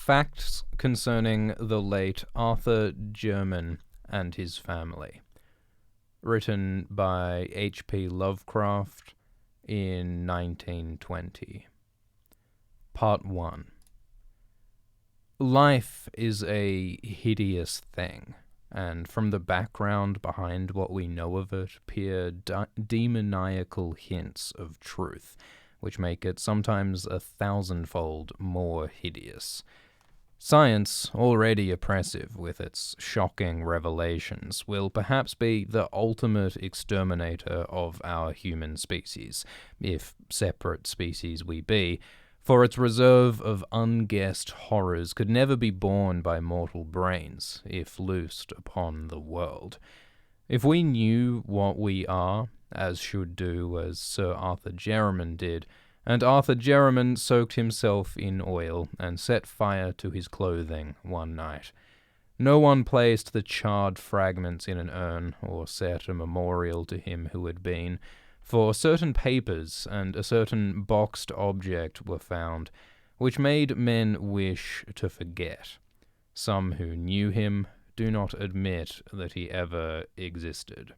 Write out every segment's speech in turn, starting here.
Facts Concerning the Late Arthur Jermyn and His Family. Written by H.P. Lovecraft in 1920. Part 1. Life is a hideous thing, and from the background behind what we know of it peer demoniacal hints of truth, which make it sometimes 1,000-fold more hideous. Science, already oppressive with its shocking revelations, will perhaps be the ultimate exterminator of our human species, if separate species we be, for its reserve of unguessed horrors could never be borne by mortal brains, if loosed upon the world. If we knew what we are, as should do as Sir Arthur Jermyn did, and Arthur Jermyn soaked himself in oil and set fire to his clothing one night. No one placed the charred fragments in an urn or set a memorial to him who had been, for certain papers and a certain boxed object were found, which made men wish to forget. Some who knew him do not admit that he ever existed.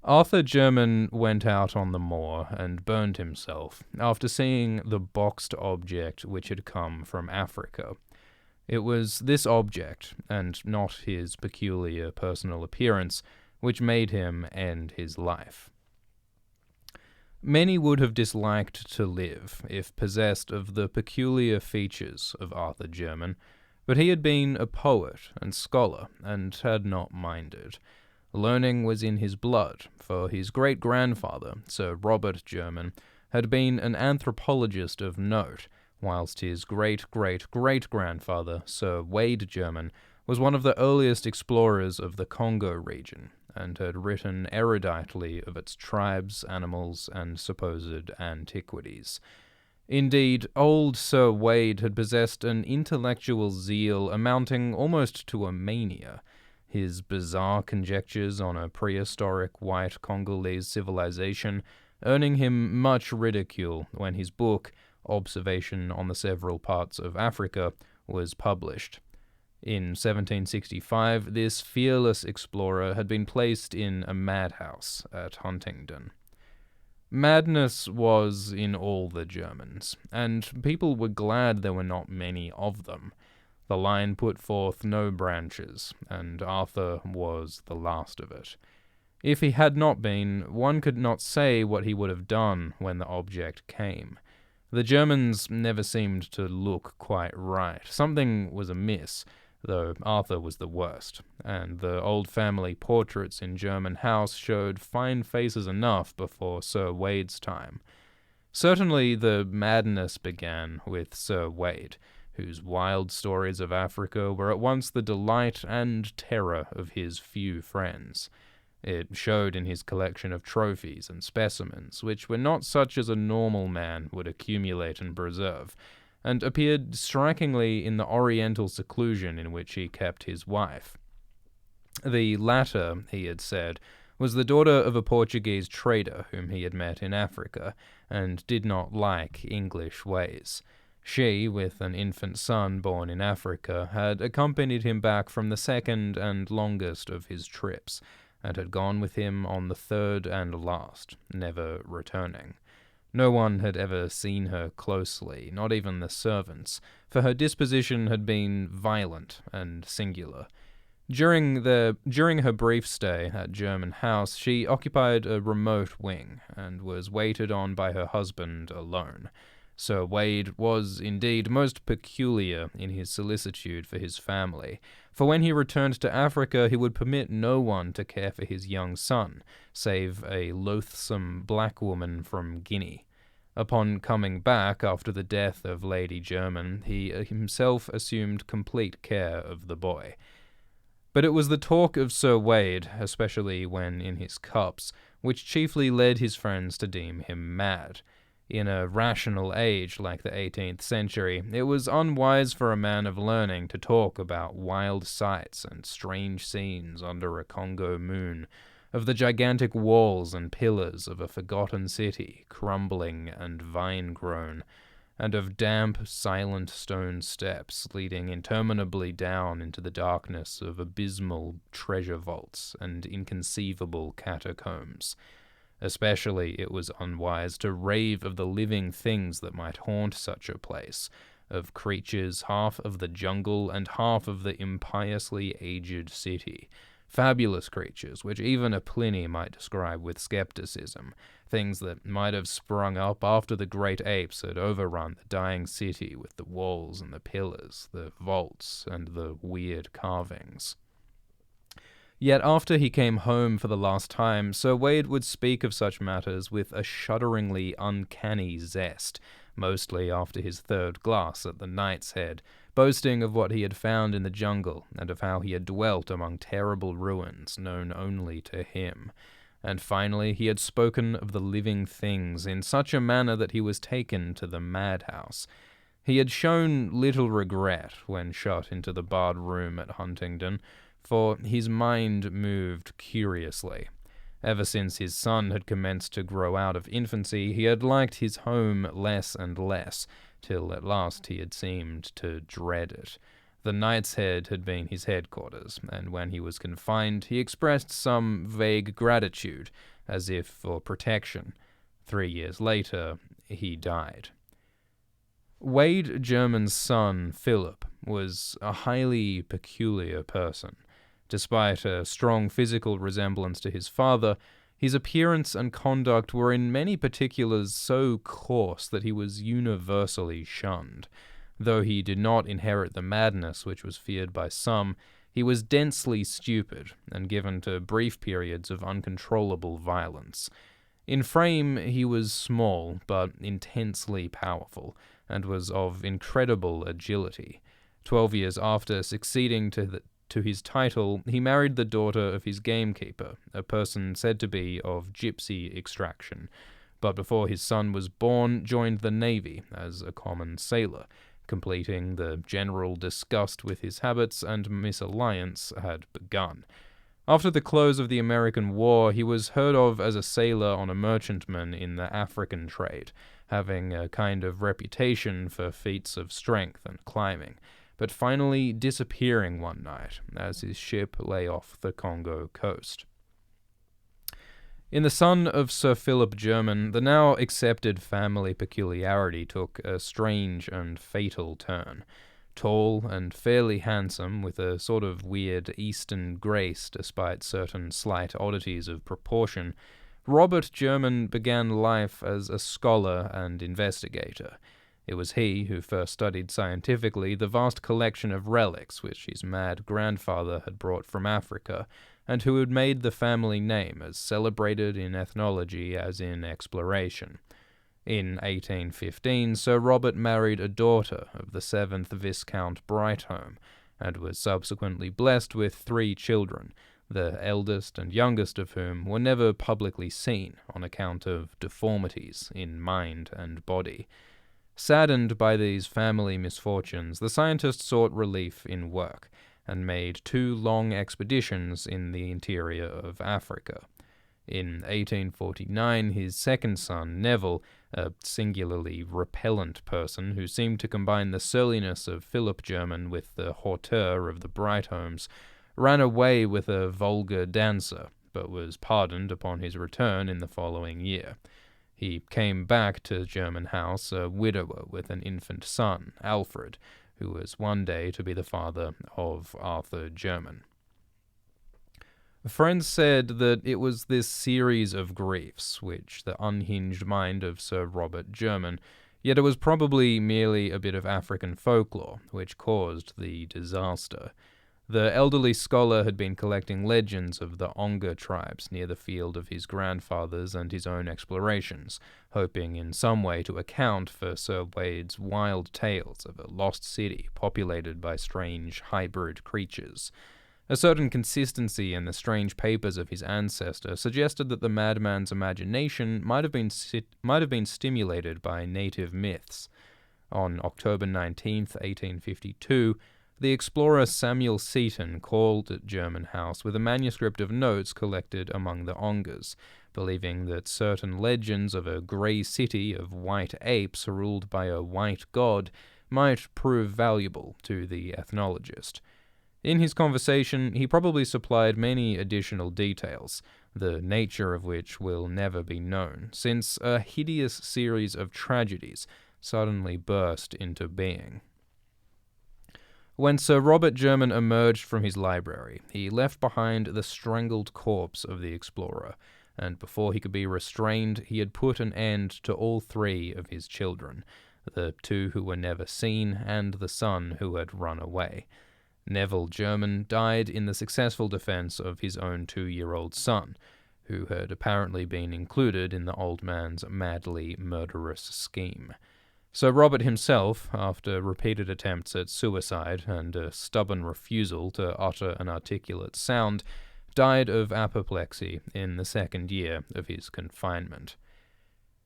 Arthur Jermyn went out on the moor and burned himself after seeing the boxed object which had come from Africa. It was this object, and not his peculiar personal appearance, which made him end his life. Many would have disliked to live if possessed of the peculiar features of Arthur Jermyn, but he had been a poet and scholar, and had not minded. Learning was in his blood, for his great-grandfather, Sir Robert Jermyn, had been an anthropologist of note, whilst his great-great-great-grandfather, Sir Wade Jermyn, was one of the earliest explorers of the Congo region, and had written eruditely of its tribes, animals, and supposed antiquities. Indeed, old Sir Wade had possessed an intellectual zeal amounting almost to a mania. His bizarre conjectures on a prehistoric white Congolese civilization earning him much ridicule when his book, Observation on the Several Parts of Africa, was published. In 1765, this fearless explorer had been placed in a madhouse at Huntingdon. Madness was in all the Germans, and people were glad there were not many of them. The line put forth no branches, and Arthur was the last of it. If he had not been, one could not say what he would have done when the object came. The Germans never seemed to look quite right. Something was amiss, though Arthur was the worst, and the old family portraits in Jermyn House showed fine faces enough before Sir Wade's time. Certainly the madness began with Sir Wade, whose wild stories of Africa were at once the delight and terror of his few friends. It showed in his collection of trophies and specimens, which were not such as a normal man would accumulate and preserve, and appeared strikingly in the oriental seclusion in which he kept his wife. The latter, he had said, was the daughter of a Portuguese trader whom he had met in Africa, and did not like English ways. She, with an infant son born in Africa, had accompanied him back from the second and longest of his trips, and had gone with him on the third and last, never returning. No one had ever seen her closely, not even the servants, for her disposition had been violent and singular. During her brief stay at Jermyn House, she occupied a remote wing, and was waited on by her husband alone. Sir Wade was, indeed, most peculiar in his solicitude for his family, for when he returned to Africa he would permit no one to care for his young son, save a loathsome black woman from Guinea. Upon coming back after the death of Lady Jermyn, he himself assumed complete care of the boy. But it was the talk of Sir Wade, especially when in his cups, which chiefly led his friends to deem him mad. In a rational age like the 18th century, it was unwise for a man of learning to talk about wild sights and strange scenes under a Congo moon, of the gigantic walls and pillars of a forgotten city, crumbling and vine-grown, and of damp, silent stone steps leading interminably down into the darkness of abysmal treasure vaults and inconceivable catacombs. Especially it was unwise to rave of the living things that might haunt such a place, of creatures half of the jungle and half of the impiously aged city. Fabulous creatures, which even a Pliny might describe with skepticism, things that might have sprung up after the great apes had overrun the dying city with the walls and the pillars, the vaults and the weird carvings. Yet after he came home for the last time, Sir Wade would speak of such matters with a shudderingly uncanny zest, mostly after his third glass at the Knight's Head, boasting of what he had found in the jungle and of how he had dwelt among terrible ruins known only to him. And finally he had spoken of the living things in such a manner that he was taken to the madhouse. He had shown little regret when shut into the barred room at Huntingdon, for his mind moved curiously. Ever since his son had commenced to grow out of infancy, he had liked his home less and less, till at last he had seemed to dread it. The Knight's Head had been his headquarters, and when he was confined, he expressed some vague gratitude, as if for protection. 3 years later, he died. Wade Jermyn's son, Philip, was a highly peculiar person. Despite a strong physical resemblance to his father, his appearance and conduct were in many particulars so coarse that he was universally shunned. Though he did not inherit the madness which was feared by some, he was densely stupid and given to brief periods of uncontrollable violence. In frame he was small, but intensely powerful, and was of incredible agility. 12 years after succeeding to his title, he married the daughter of his gamekeeper, a person said to be of gypsy extraction, but before his son was born joined the navy as a common sailor, completing the general disgust with his habits and misalliance had begun. After the close of the American War, he was heard of as a sailor on a merchantman in the African trade, having a kind of reputation for feats of strength and climbing, but finally disappearing one night as his ship lay off the Congo coast. In the son of Sir Philip Jermyn, the now accepted family peculiarity took a strange and fatal turn. Tall and fairly handsome, with a sort of weird Eastern grace despite certain slight oddities of proportion, Robert Jermyn began life as a scholar and investigator. It was he who first studied scientifically the vast collection of relics which his mad grandfather had brought from Africa, and who had made the family name as celebrated in ethnology as in exploration. In 1815, Sir Robert married a daughter of the 7th Viscount Brightholme, and was subsequently blessed with 3 children, the eldest and youngest of whom were never publicly seen on account of deformities in mind and body. Saddened by these family misfortunes, the scientist sought relief in work, and made 2 long expeditions in the interior of Africa. In 1849, his second son, Neville, a singularly repellent person who seemed to combine the surliness of Philip Jermyn with the hauteur of the Brightholmes, ran away with a vulgar dancer, but was pardoned upon his return in the following year. He came back to Jermyn House a widower with an infant son, Alfred, who was one day to be the father of Arthur Jermyn. Friends said that it was this series of griefs which the unhinged mind of Sir Robert Jermyn, yet it was probably merely a bit of African folklore which caused the disaster. The elderly scholar had been collecting legends of the Onga tribes near the field of his grandfathers and his own explorations, hoping in some way to account for Sir Wade's wild tales of a lost city populated by strange hybrid creatures. A certain consistency in the strange papers of his ancestor suggested that the madman's imagination might have been stimulated by native myths. On October 19th, 1852, the explorer Samuel Seton called at Jermyn House with a manuscript of notes collected among the Ongas, believing that certain legends of a grey city of white apes ruled by a white god might prove valuable to the ethnologist. In his conversation, he probably supplied many additional details, the nature of which will never be known, since a hideous series of tragedies suddenly burst into being. When Sir Robert Jermyn emerged from his library, he left behind the strangled corpse of the explorer, and before he could be restrained, he had put an end to all 3 of his children, the 2 who were never seen and the son who had run away. Neville Jermyn died in the successful defense of his own 2-year-old son, who had apparently been included in the old man's madly murderous scheme. Sir Robert himself, after repeated attempts at suicide and a stubborn refusal to utter an articulate sound, died of apoplexy in the 2nd year of his confinement.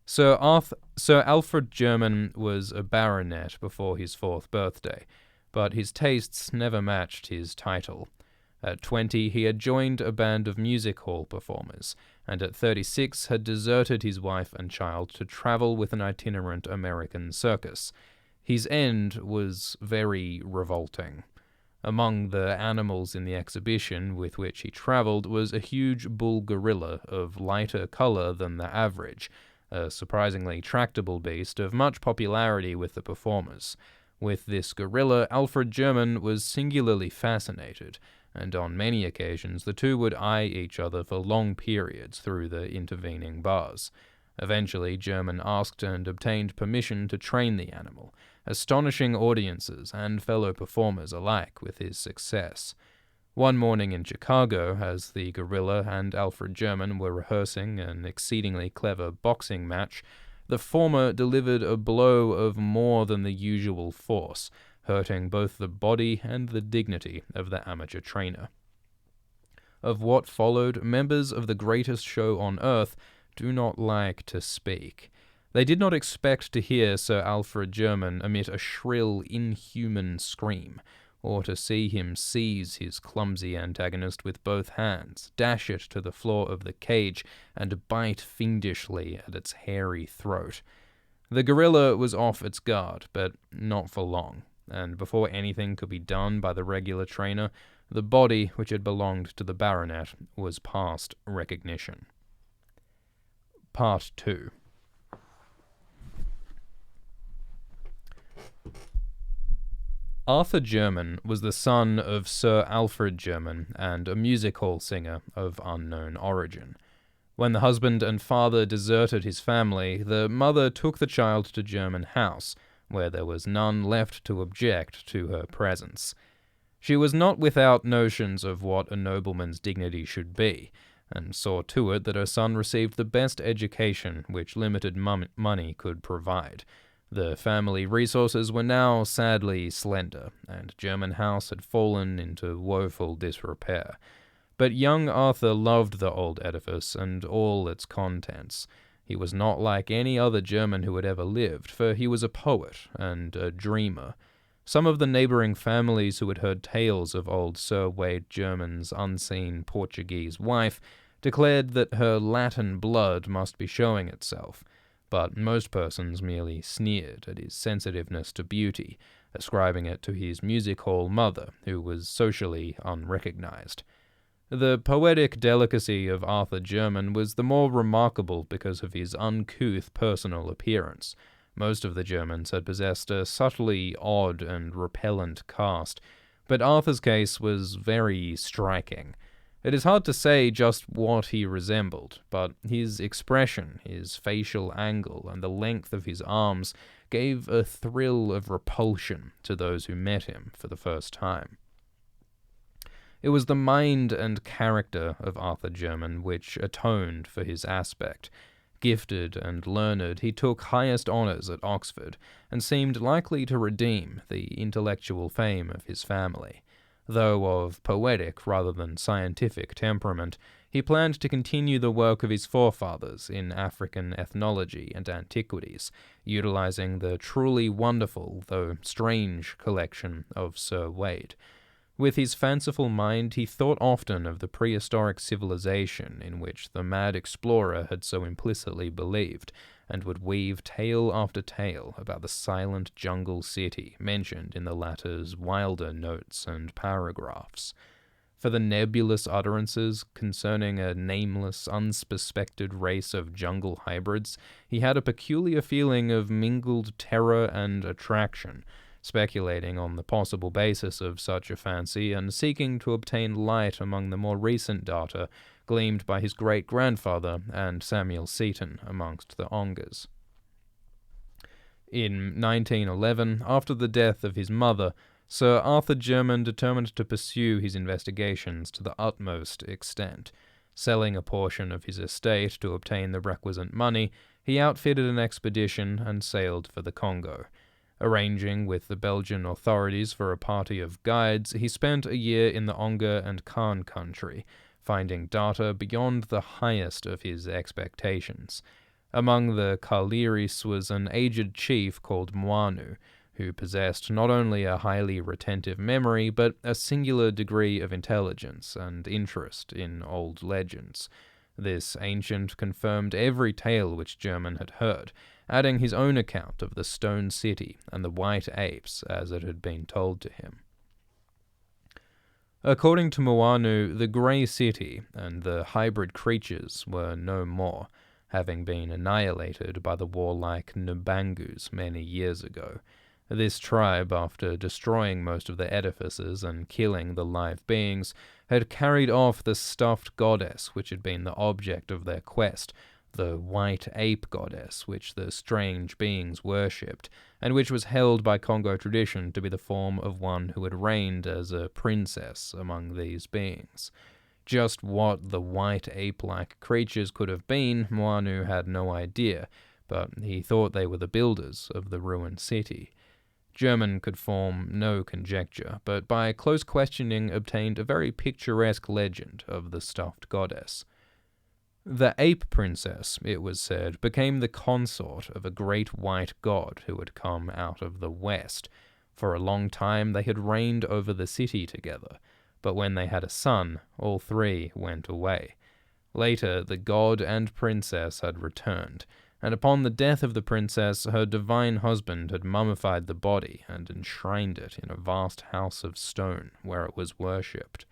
Sir Alfred Jermyn was a baronet before his 4th birthday, but his tastes never matched his title. At 20, he had joined a band of music hall performers, and at 36 had deserted his wife and child to travel with an itinerant American circus. His end was very revolting. Among the animals in the exhibition with which he traveled was a huge bull gorilla of lighter color than the average, a surprisingly tractable beast of much popularity with the performers. With this gorilla, Alfred Jermyn was singularly fascinated, and on many occasions the two would eye each other for long periods through the intervening bars. Eventually, Jermyn asked and obtained permission to train the animal, astonishing audiences and fellow performers alike with his success. One morning in Chicago, as the gorilla and Alfred Jermyn were rehearsing an exceedingly clever boxing match, the former delivered a blow of more than the usual force, hurting both the body and the dignity of the amateur trainer. Of what followed, members of the greatest show on earth do not like to speak. They did not expect to hear Sir Alfred Jermyn emit a shrill, inhuman scream, or to see him seize his clumsy antagonist with both hands, dash it to the floor of the cage, and bite fiendishly at its hairy throat. The gorilla was off its guard, but not for long, and before anything could be done by the regular trainer, the body which had belonged to the baronet was past recognition. Part 2. Arthur Jermyn was the son of Sir Alfred Jermyn and a music hall singer of unknown origin. When the husband and father deserted his family, the mother took the child to Jermyn House, where there was none left to object to her presence. She was not without notions of what a nobleman's dignity should be, and saw to it that her son received the best education which limited money could provide. The family resources were now sadly slender, and Jermyn House had fallen into woeful disrepair. But young Arthur loved the old edifice and all its contents. He was not like any other Jermyn who had ever lived, for he was a poet and a dreamer. Some of the neighbouring families who had heard tales of old Sir Wade Jermyn's unseen Portuguese wife declared that her Latin blood must be showing itself, but most persons merely sneered at his sensitiveness to beauty, ascribing it to his music hall mother, who was socially unrecognized. The poetic delicacy of Arthur Jermyn was the more remarkable because of his uncouth personal appearance. Most of the Jermyns had possessed a subtly odd and repellent cast, but Arthur's case was very striking. It is hard to say just what he resembled, but his expression, his facial angle, and the length of his arms gave a thrill of repulsion to those who met him for the first time. It was the mind and character of Arthur Jermyn which atoned for his aspect. Gifted and learned, he took highest honours at Oxford, and seemed likely to redeem the intellectual fame of his family. Though of poetic rather than scientific temperament, he planned to continue the work of his forefathers in African ethnology and antiquities, utilizing the truly wonderful, though strange, collection of Sir Wade. With his fanciful mind, he thought often of the prehistoric civilization in which the mad explorer had so implicitly believed, and would weave tale after tale about the silent jungle city mentioned in the latter's wilder notes and paragraphs. For the nebulous utterances concerning a nameless, unsuspected race of jungle hybrids, he had a peculiar feeling of mingled terror and attraction, speculating on the possible basis of such a fancy and seeking to obtain light among the more recent data gleaned by his great-grandfather and Samuel Seton amongst the Ongas. In 1911, after the death of his mother, Sir Arthur Jermyn determined to pursue his investigations to the utmost extent. Selling a portion of his estate to obtain the requisite money, he outfitted an expedition and sailed for the Congo. Arranging with the Belgian authorities for a party of guides, he spent a year in the Onga and Khan country, finding data beyond the highest of his expectations. Among the Kaliris was an aged chief called Mwanu, who possessed not only a highly retentive memory, but a singular degree of intelligence and interest in old legends. This ancient confirmed every tale which Jermyn had heard, adding his own account of the stone city and the white apes as it had been told to him. According to Mwanu, the grey city and the hybrid creatures were no more, having been annihilated by the warlike Nbangus many years ago. This tribe, after destroying most of the edifices and killing the live beings, had carried off the stuffed goddess which had been the object of their quest, the white ape goddess which the strange beings worshipped, and which was held by Congo tradition to be the form of one who had reigned as a princess among these beings. Just what the white ape-like creatures could have been, Mwanu had no idea, but he thought they were the builders of the ruined city. Jermyn could form no conjecture, but by close questioning obtained a very picturesque legend of the stuffed goddess. The ape princess, it was said, became the consort of a great white god who had come out of the west. For a long time they had reigned over the city together, but when they had a son, all three went away. Later, the god and princess had returned, and upon the death of the princess, her divine husband had mummified the body and enshrined it in a vast house of stone where it was worshipped.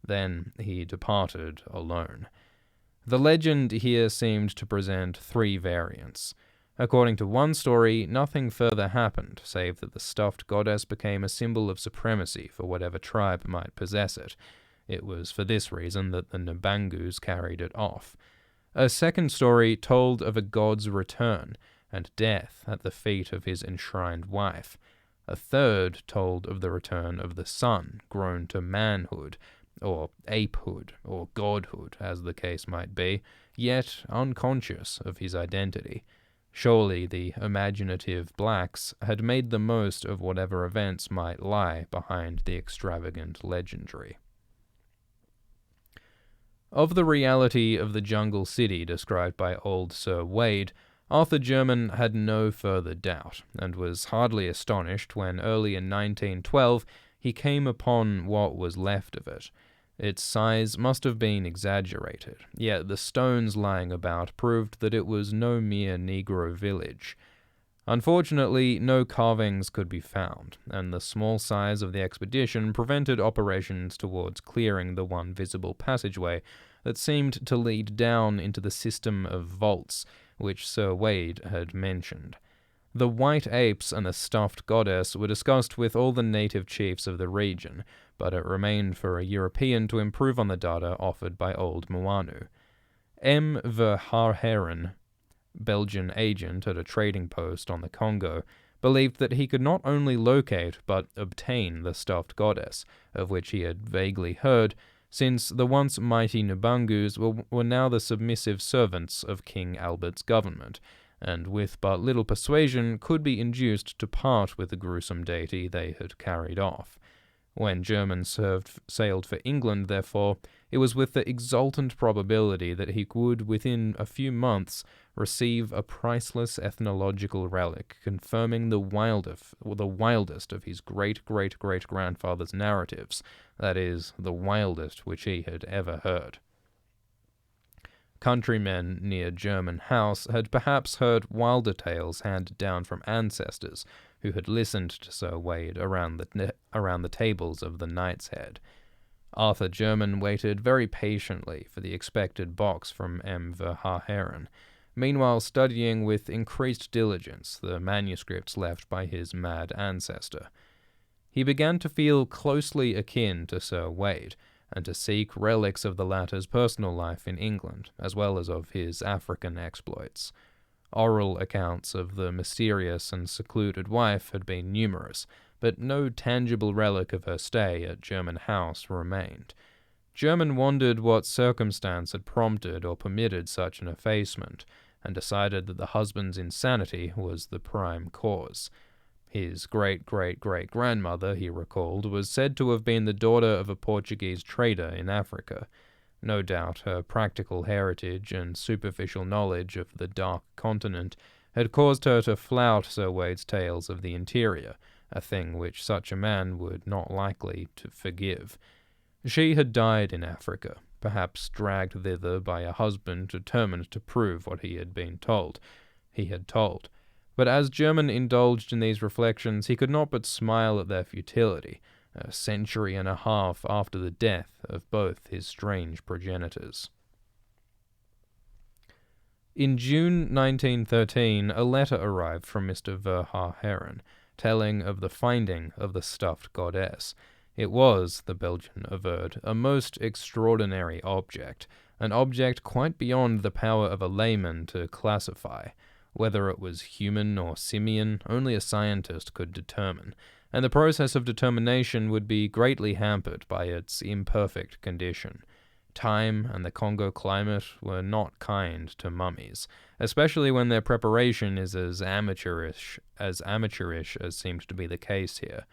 Then he departed alone. The legend here seemed to present three variants. According to one story, nothing further happened, save that the stuffed goddess became a symbol of supremacy for whatever tribe might possess it. It was for this reason that the Nbangus carried it off. A second story told of a god's return and death at the feet of his enshrined wife. A third told of the return of the son, grown to manhood, or apehood, or godhood, as the case might be, yet unconscious of his identity. Surely the imaginative blacks had made the most of whatever events might lie behind the extravagant legendary. Of the reality of the jungle city described by old Sir Wade, Arthur Jermyn had no further doubt, and was hardly astonished when early in 1912 he came upon what was left of it. Its size must have been exaggerated, yet the stones lying about proved that it was no mere Negro village. Unfortunately, no carvings could be found, and the small size of the expedition prevented operations towards clearing the one visible passageway that seemed to lead down into the system of vaults which Sir Wade had mentioned. The white apes and the stuffed goddess were discussed with all the native chiefs of the region, but it remained for a European to improve on the data offered by old Mwanu. M. Verhaeren, Belgian agent at a trading post on the Congo, believed that he could not only locate but obtain the stuffed goddess, of which he had vaguely heard, since the once mighty Nbangus were now the submissive servants of King Albert's government, and with but little persuasion could be induced to part with the gruesome deity they had carried off. When Jermyn sailed for England, therefore, it was with the exultant probability that he would, within a few months, receive a priceless ethnological relic confirming the wildest of his great-great-great-grandfather's narratives, that is, the wildest which he had ever heard. Countrymen near Jermyn House had perhaps heard wilder tales handed down from ancestors who had listened to Sir Wade around the tables of the Knight's Head. Arthur Jermyn waited very patiently for the expected box from M. Verhaeren, meanwhile studying with increased diligence the manuscripts left by his mad ancestor. He began to feel closely akin to Sir Wade, and to seek relics of the latter's personal life in England, as well as of his African exploits. Oral accounts of the mysterious and secluded wife had been numerous, but no tangible relic of her stay at Jermyn House remained. Jermyn wondered what circumstance had prompted or permitted such an effacement, and decided that the husband's insanity was the prime cause. His great-great-great-grandmother, he recalled, was said to have been the daughter of a Portuguese trader in Africa. No doubt her practical heritage and superficial knowledge of the Dark Continent had caused her to flout Sir Wade's tales of the interior, a thing which such a man would not likely to forgive. She had died in Africa, perhaps dragged thither by a husband determined to prove what he had told. But as Jermyn indulged in these reflections, he could not but smile at their futility, a century and a half after the death of both his strange progenitors. In June 1913, a letter arrived from Mr. Verhaeren, telling of the finding of the stuffed goddess. It was, the Belgian averred, a most extraordinary object, an object quite beyond the power of a layman to classify. Whether it was human or simian, only a scientist could determine, and the process of determination would be greatly hampered by its imperfect condition. Time and the Congo climate were not kind to mummies, especially when their preparation is as amateurish as seemed to be the case here.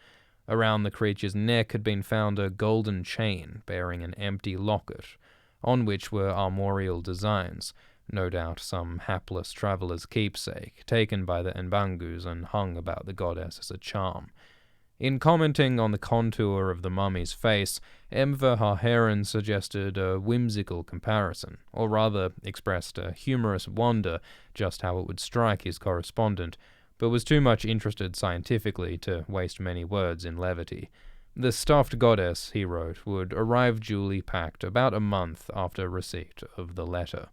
Around the creature's neck had been found a golden chain bearing an empty locket, on which were armorial designs, no doubt some hapless traveller's keepsake, taken by the Mbangus and hung about the goddess as a charm. In commenting on the contour of the mummy's face, M. Verhaeren suggested a whimsical comparison, or rather expressed a humorous wonder just how it would strike his correspondent, but was too much interested scientifically to waste many words in levity. The stuffed goddess, he wrote, would arrive duly packed about a month after receipt of the letter.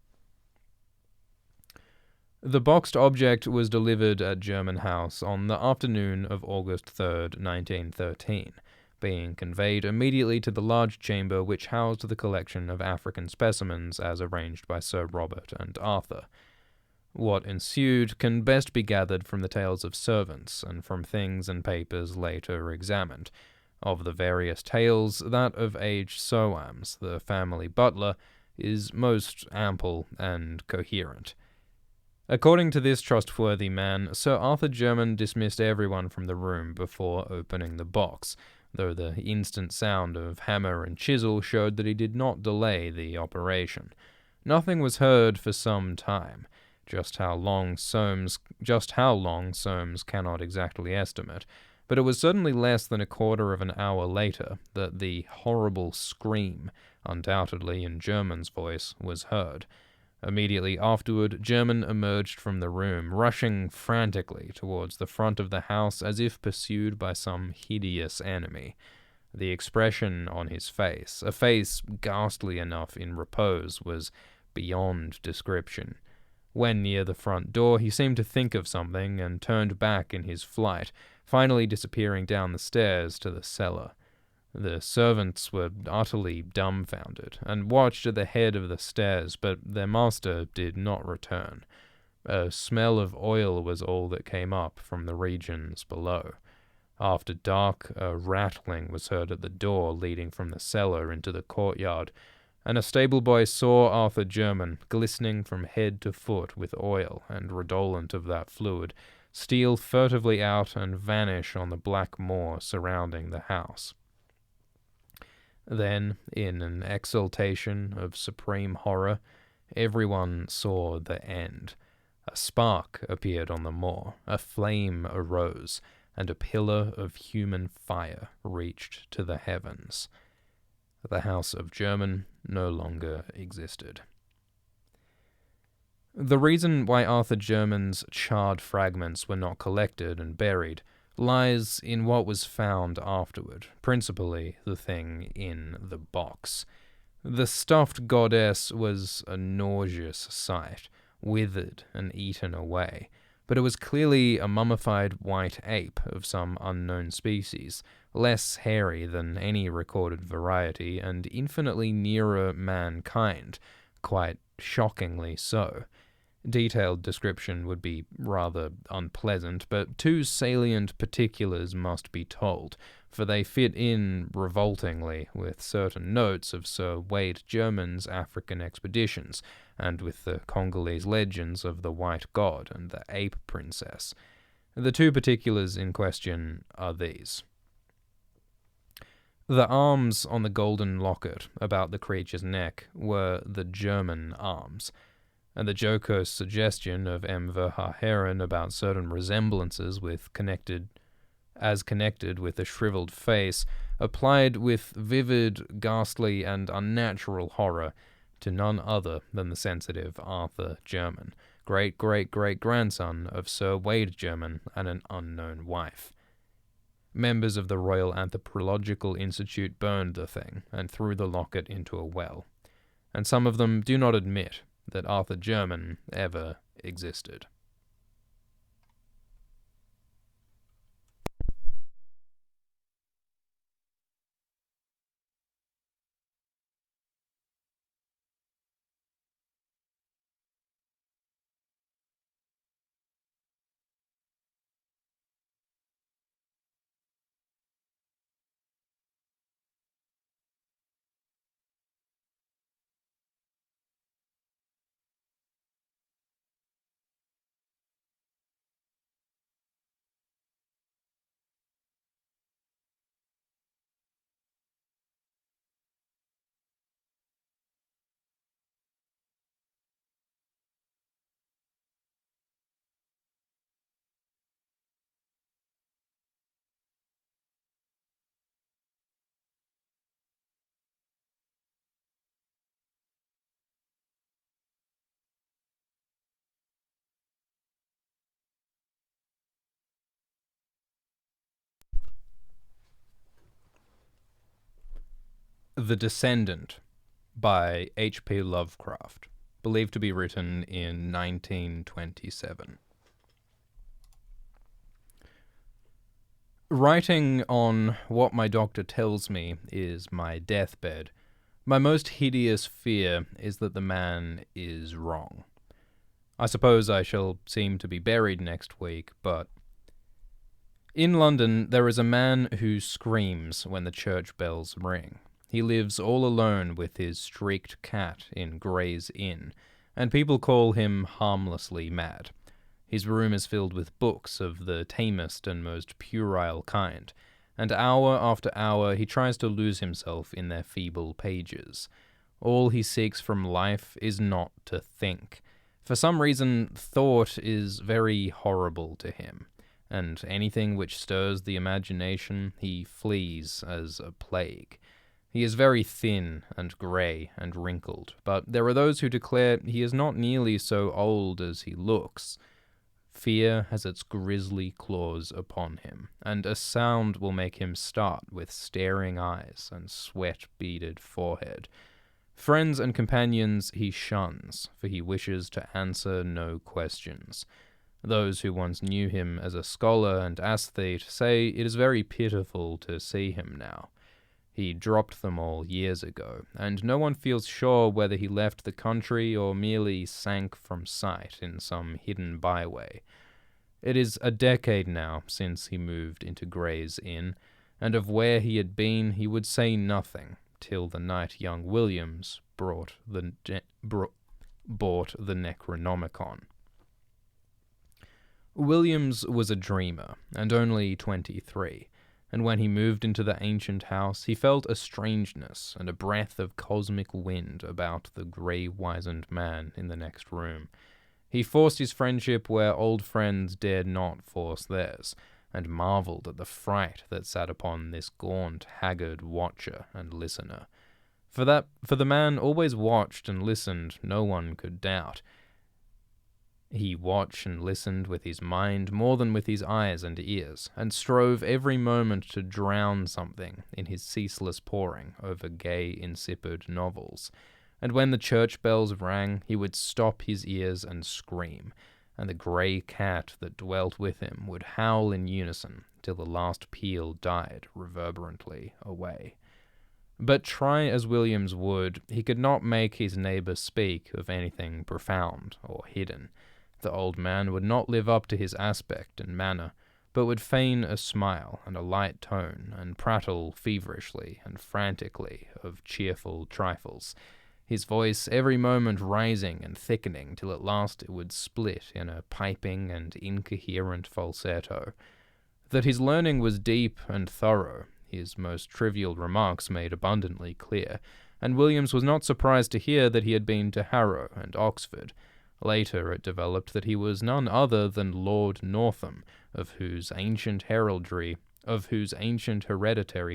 The boxed object was delivered at Jermyn House on the afternoon of August 3rd, 1913, being conveyed immediately to the large chamber which housed the collection of African specimens as arranged by Sir Robert and Arthur. What ensued can best be gathered from the tales of servants and from things and papers later examined. Of the various tales, that of aged Soams, the family butler, is most ample and coherent. According to this trustworthy man, Sir Arthur Jermyn dismissed everyone from the room before opening the box, though the instant sound of hammer and chisel showed that he did not delay the operation. Nothing was heard for some time. Just how long Soames cannot exactly estimate, but it was certainly less than a quarter of an hour later that the horrible scream, undoubtedly in Jermyn's voice, was heard. Immediately afterward, Jermyn emerged from the room, rushing frantically towards the front of the house as if pursued by some hideous enemy. The expression on his face, a face ghastly enough in repose, was beyond description. When near the front door, he seemed to think of something and turned back in his flight, finally disappearing down the stairs to the cellar. The servants were utterly dumbfounded, and watched at the head of the stairs, but their master did not return. A smell of oil was all that came up from the regions below. After dark, a rattling was heard at the door leading from the cellar into the courtyard, and a stable-boy saw Arthur Jermyn, glistening from head to foot with oil and redolent of that fluid, steal furtively out and vanish on the black moor surrounding the house. Then, in an exultation of supreme horror, everyone saw the end. A spark appeared on the moor, a flame arose, and a pillar of human fire reached to the heavens. The house of Jermyn no longer existed. The reason why Arthur Jermyn's charred fragments were not collected and buried lies in what was found afterward, principally the thing in the box. The stuffed goddess was a nauseous sight, withered and eaten away, but it was clearly a mummified white ape of some unknown species, less hairy than any recorded variety and infinitely nearer mankind, quite shockingly so. Detailed description would be rather unpleasant, but two salient particulars must be told, for they fit in revoltingly with certain notes of Sir Wade Jermyn's African expeditions, and with the Congolese legends of the White God and the Ape Princess. The two particulars in question are these. The arms on the golden locket about the creature's neck were the Jermyn arms, and the jocose suggestion of M. Verhaeren about certain resemblances connected with the shriveled face applied with vivid, ghastly, and unnatural horror to none other than the sensitive Arthur Jermyn, great-great-great-grandson of Sir Wade Jermyn and an unknown wife. Members of the Royal Anthropological Institute burned the thing and threw the locket into a well, and some of them do not admit that Arthur Jermyn ever existed. The Descendant by H.P. Lovecraft, believed to be written in 1927. Writing on what my doctor tells me is my deathbed, my most hideous fear is that the man is wrong. I suppose I shall seem to be buried next week, but in London there is a man who screams when the church bells ring. He lives all alone with his streaked cat in Gray's Inn, and people call him harmlessly mad. His room is filled with books of the tamest and most puerile kind, and hour after hour he tries to lose himself in their feeble pages. All he seeks from life is not to think. For some reason, thought is very horrible to him, and anything which stirs the imagination he flees as a plague. He is very thin and grey and wrinkled, but there are those who declare he is not nearly so old as he looks. Fear has its grisly claws upon him, and a sound will make him start with staring eyes and sweat-beaded forehead. Friends and companions he shuns, for he wishes to answer no questions. Those who once knew him as a scholar and aesthete say it is very pitiful to see him now. He dropped them all years ago, and no one feels sure whether he left the country or merely sank from sight in some hidden byway. It is a decade now since he moved into Gray's Inn, and of where he had been he would say nothing till the night young Williams bought the Necronomicon. Williams was a dreamer, and only 23, and when he moved into the ancient house, he felt a strangeness and a breath of cosmic wind about the grey-wizened man in the next room. He forced his friendship where old friends dared not force theirs, and marveled at the fright that sat upon this gaunt, haggard watcher and listener. For the man always watched and listened, no one could doubt. He watched and listened with his mind more than with his eyes and ears, and strove every moment to drown something in his ceaseless poring over gay, insipid novels. And when the church bells rang, he would stop his ears and scream, and the grey cat that dwelt with him would howl in unison till the last peal died reverberantly away. But try as Williams would, he could not make his neighbour speak of anything profound or hidden. The old man would not live up to his aspect and manner, but would feign a smile and a light tone, and prattle feverishly and frantically of cheerful trifles, his voice every moment rising and thickening till at last it would split in a piping and incoherent falsetto. That his learning was deep and thorough, his most trivial remarks made abundantly clear, and Williams was not surprised to hear that he had been to Harrow and Oxford. Later it developed that he was none other than Lord Northam, of whose ancient hereditary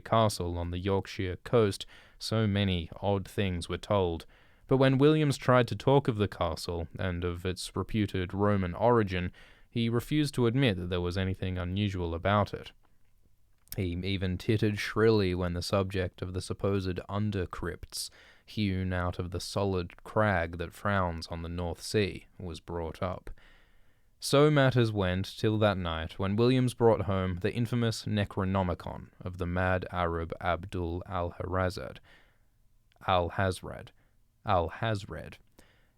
castle on the Yorkshire coast so many odd things were told. But when Williams tried to talk of the castle, and of its reputed Roman origin, he refused to admit that there was anything unusual about it. He even tittered shrilly when the subject of the supposed under-crypts, hewn out of the solid crag that frowns on the North Sea, was brought up. So matters went till that night when Williams brought home the infamous Necronomicon of the mad Arab Abdul al-Hazred.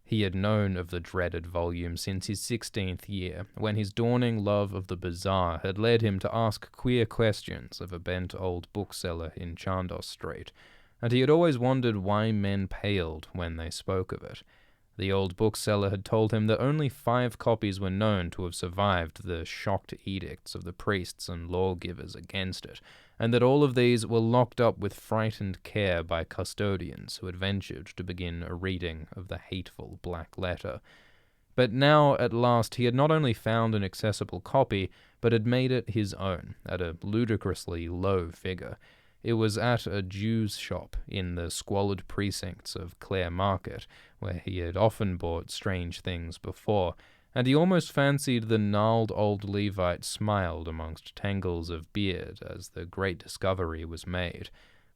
He had known of the dreaded volume since his 16th year, when his dawning love of the bizarre had led him to ask queer questions of a bent old bookseller in Chandos Street, and he had always wondered why men paled when they spoke of it. The old bookseller had told him that only 5 copies were known to have survived the shocked edicts of the priests and lawgivers against it, and that all of these were locked up with frightened care by custodians who had ventured to begin a reading of the hateful black letter. But now, at last, he had not only found an accessible copy, but had made it his own, at a ludicrously low figure. It was at a Jew's shop in the squalid precincts of Clare Market, where he had often bought strange things before, and he almost fancied the gnarled old Levite smiled amongst tangles of beard as the great discovery was made.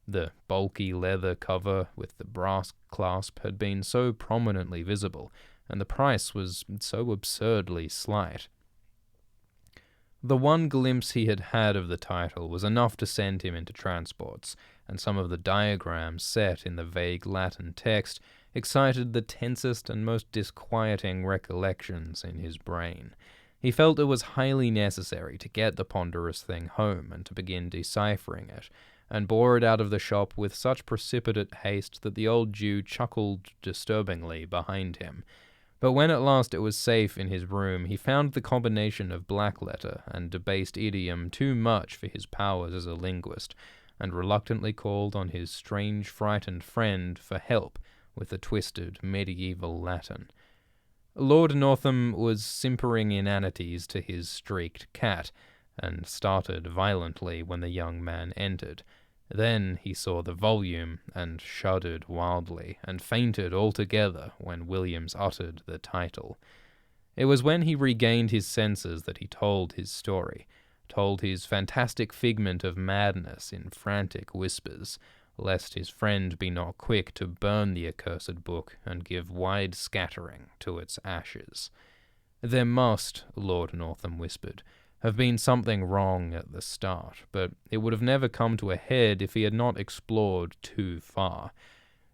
The bulky leather cover with the brass clasp had been so prominently visible, and the price was so absurdly slight. The one glimpse he had had of the title was enough to send him into transports, and some of the diagrams set in the vague Latin text excited the tensest and most disquieting recollections in his brain. He felt it was highly necessary to get the ponderous thing home and to begin deciphering it, and bore it out of the shop with such precipitate haste that the old Jew chuckled disturbingly behind him. But when at last it was safe in his room, he found the combination of black letter and debased idiom too much for his powers as a linguist, and reluctantly called on his strange frightened friend for help with the twisted medieval Latin. Lord Northam was simpering inanities to his streaked cat, and started violently when the young man entered. Then he saw the volume, and shuddered wildly, and fainted altogether when Williams uttered the title. It was when he regained his senses that he told his story, told his fantastic figment of madness in frantic whispers, lest his friend be not quick to burn the accursed book and give wide scattering to its ashes. There must, Lord Northam whispered, have been something wrong at the start, but it would have never come to a head if he had not explored too far.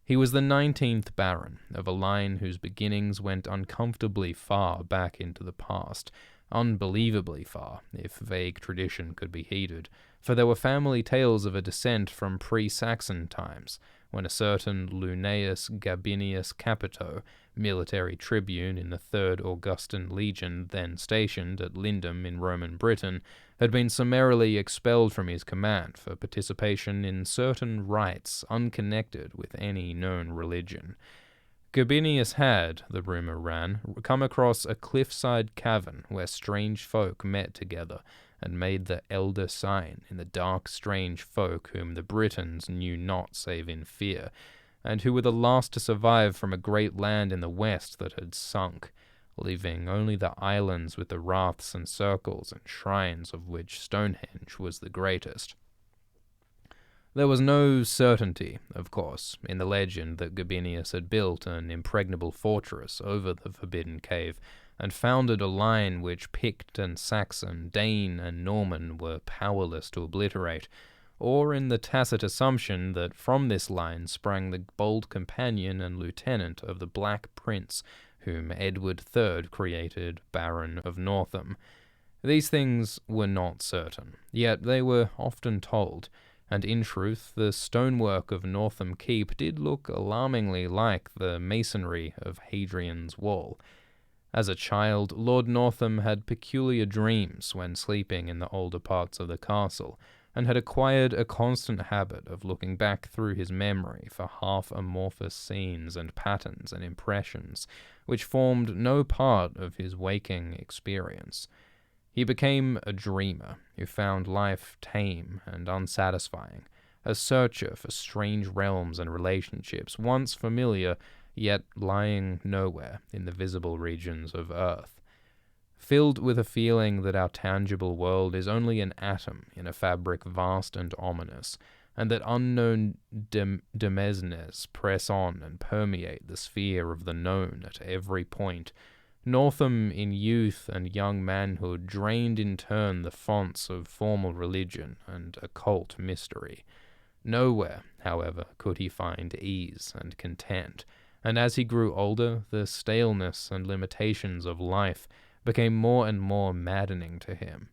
He was the 19th Baron of a line whose beginnings went uncomfortably far back into the past, unbelievably far, if vague tradition could be heeded, for there were family tales of a descent from pre-Saxon times, when a certain Lunaeus Gabinius Capito, military tribune in the 3rd Augustan Legion then stationed at Lindum in Roman Britain, had been summarily expelled from his command for participation in certain rites unconnected with any known religion. Gabinius had, the rumor ran, come across a cliffside cavern where strange folk met together and made the elder sign in the dark strange folk whom the Britons knew not save in fear, and who were the last to survive from a great land in the west that had sunk, leaving only the islands with the raths and circles and shrines of which Stonehenge was the greatest. There was no certainty, of course, in the legend that Gabinius had built an impregnable fortress over the forbidden cave, and founded a line which Pict and Saxon, Dane and Norman were powerless to obliterate, or in the tacit assumption that from this line sprang the bold companion and lieutenant of the Black Prince, whom Edward III created Baron of Northam. These things were not certain, yet they were often told, and in truth the stonework of Northam Keep did look alarmingly like the masonry of Hadrian's Wall. As a child, Lord Northam had peculiar dreams when sleeping in the older parts of the castle, and had acquired a constant habit of looking back through his memory for half-amorphous scenes and patterns and impressions, which formed no part of his waking experience. He became a dreamer who found life tame and unsatisfying, a searcher for strange realms and relationships once familiar, yet lying nowhere in the visible regions of Earth. Filled with a feeling that our tangible world is only an atom in a fabric vast and ominous, and that unknown demesnes press on and permeate the sphere of the known at every point, Northam in youth and young manhood drained in turn the fonts of formal religion and occult mystery. Nowhere, however, could he find ease and content, and as he grew older, the staleness and limitations of life became more and more maddening to him.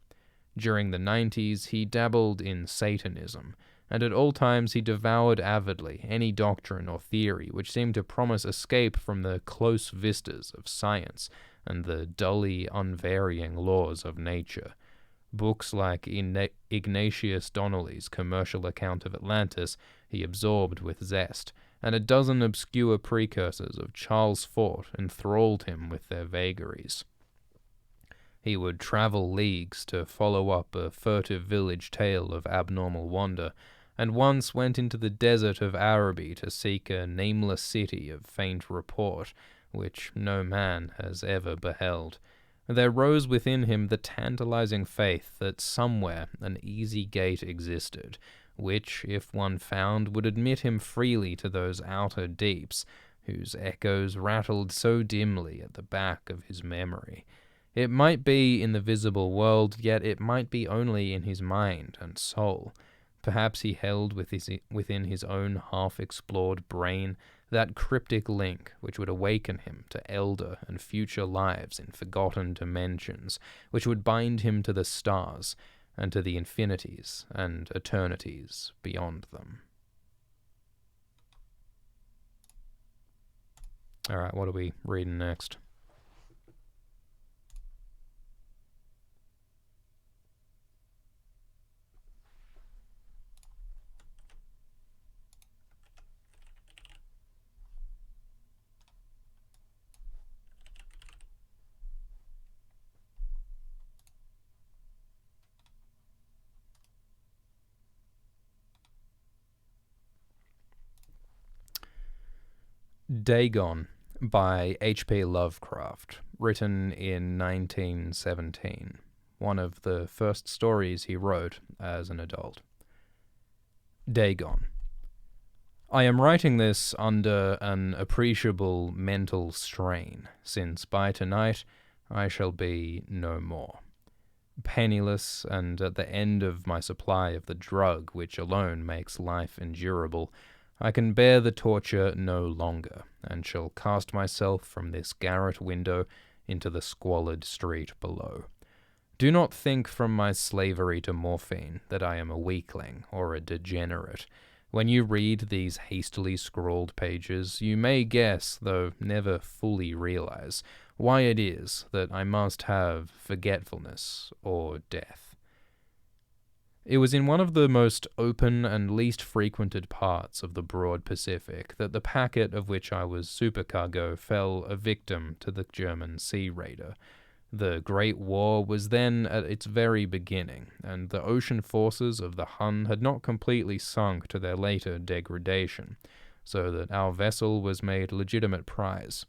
During the 90s, he dabbled in Satanism, and at all times he devoured avidly any doctrine or theory which seemed to promise escape from the close vistas of science and the dully unvarying laws of nature. Books like Ignatius Donnelly's commercial account of Atlantis he absorbed with zest, and a dozen obscure precursors of Charles Fort enthralled him with their vagaries. He would travel leagues to follow up a furtive village tale of abnormal wonder, and once went into the desert of Araby to seek a nameless city of faint report, which no man has ever beheld. There rose within him the tantalizing faith that somewhere an easy gate existed, which, if one found, would admit him freely to those outer deeps, whose echoes rattled so dimly at the back of his memory. It might be in the visible world, yet it might be only in his mind and soul. Perhaps he held within his own half-explored brain that cryptic link which would awaken him to elder and future lives in forgotten dimensions, which would bind him to the stars and to the infinities and eternities beyond them. All right, what are we reading next? Dagon by H.P. Lovecraft, written in 1917, one of the first stories he wrote as an adult. Dagon. I am writing this under an appreciable mental strain, since by tonight I shall be no more. Penniless and at the end of my supply of the drug which alone makes life endurable, I can bear the torture no longer, and shall cast myself from this garret window into the squalid street below. Do not think from my slavery to morphine that I am a weakling or a degenerate. When you read these hastily scrawled pages, you may guess, though never fully realize, why it is that I must have forgetfulness or death. It was in one of the most open and least frequented parts of the broad Pacific that the packet of which I was supercargo fell a victim to the German sea raider. The Great War was then at its very beginning, and the ocean forces of the Hun had not completely sunk to their later degradation, so that our vessel was made legitimate prize,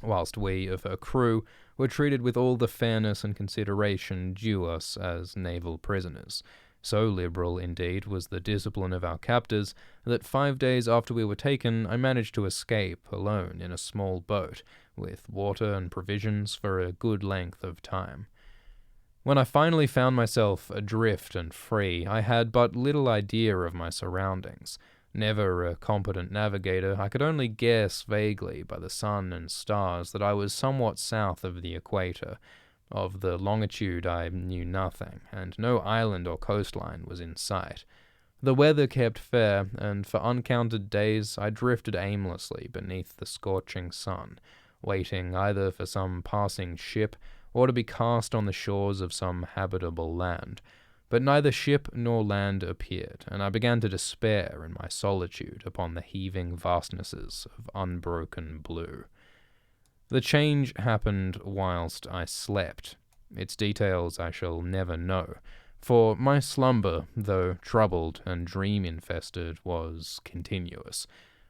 whilst we of her crew were treated with all the fairness and consideration due us as naval prisoners. So liberal, indeed, was the discipline of our captors that 5 days after we were taken, I managed to escape alone in a small boat, with water and provisions for a good length of time. When I finally found myself adrift and free, I had but little idea of my surroundings. Never a competent navigator, I could only guess vaguely by the sun and stars that I was somewhat south of the equator. Of the longitude I knew nothing, and no island or coastline was in sight. The weather kept fair, and for uncounted days I drifted aimlessly beneath the scorching sun, waiting either for some passing ship or to be cast on the shores of some habitable land. But neither ship nor land appeared, and I began to despair in my solitude upon the heaving vastnesses of unbroken blue. The change happened whilst I slept. Its details I shall never know, for my slumber, though troubled and dream-infested, was continuous.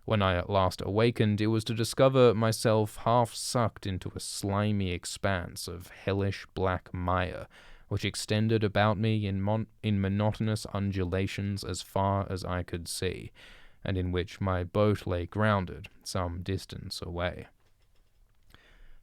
When I at last awakened, it was to discover myself half sucked into a slimy expanse of hellish black mire, which extended about me in monotonous undulations as far as I could see, and in which my boat lay grounded some distance away.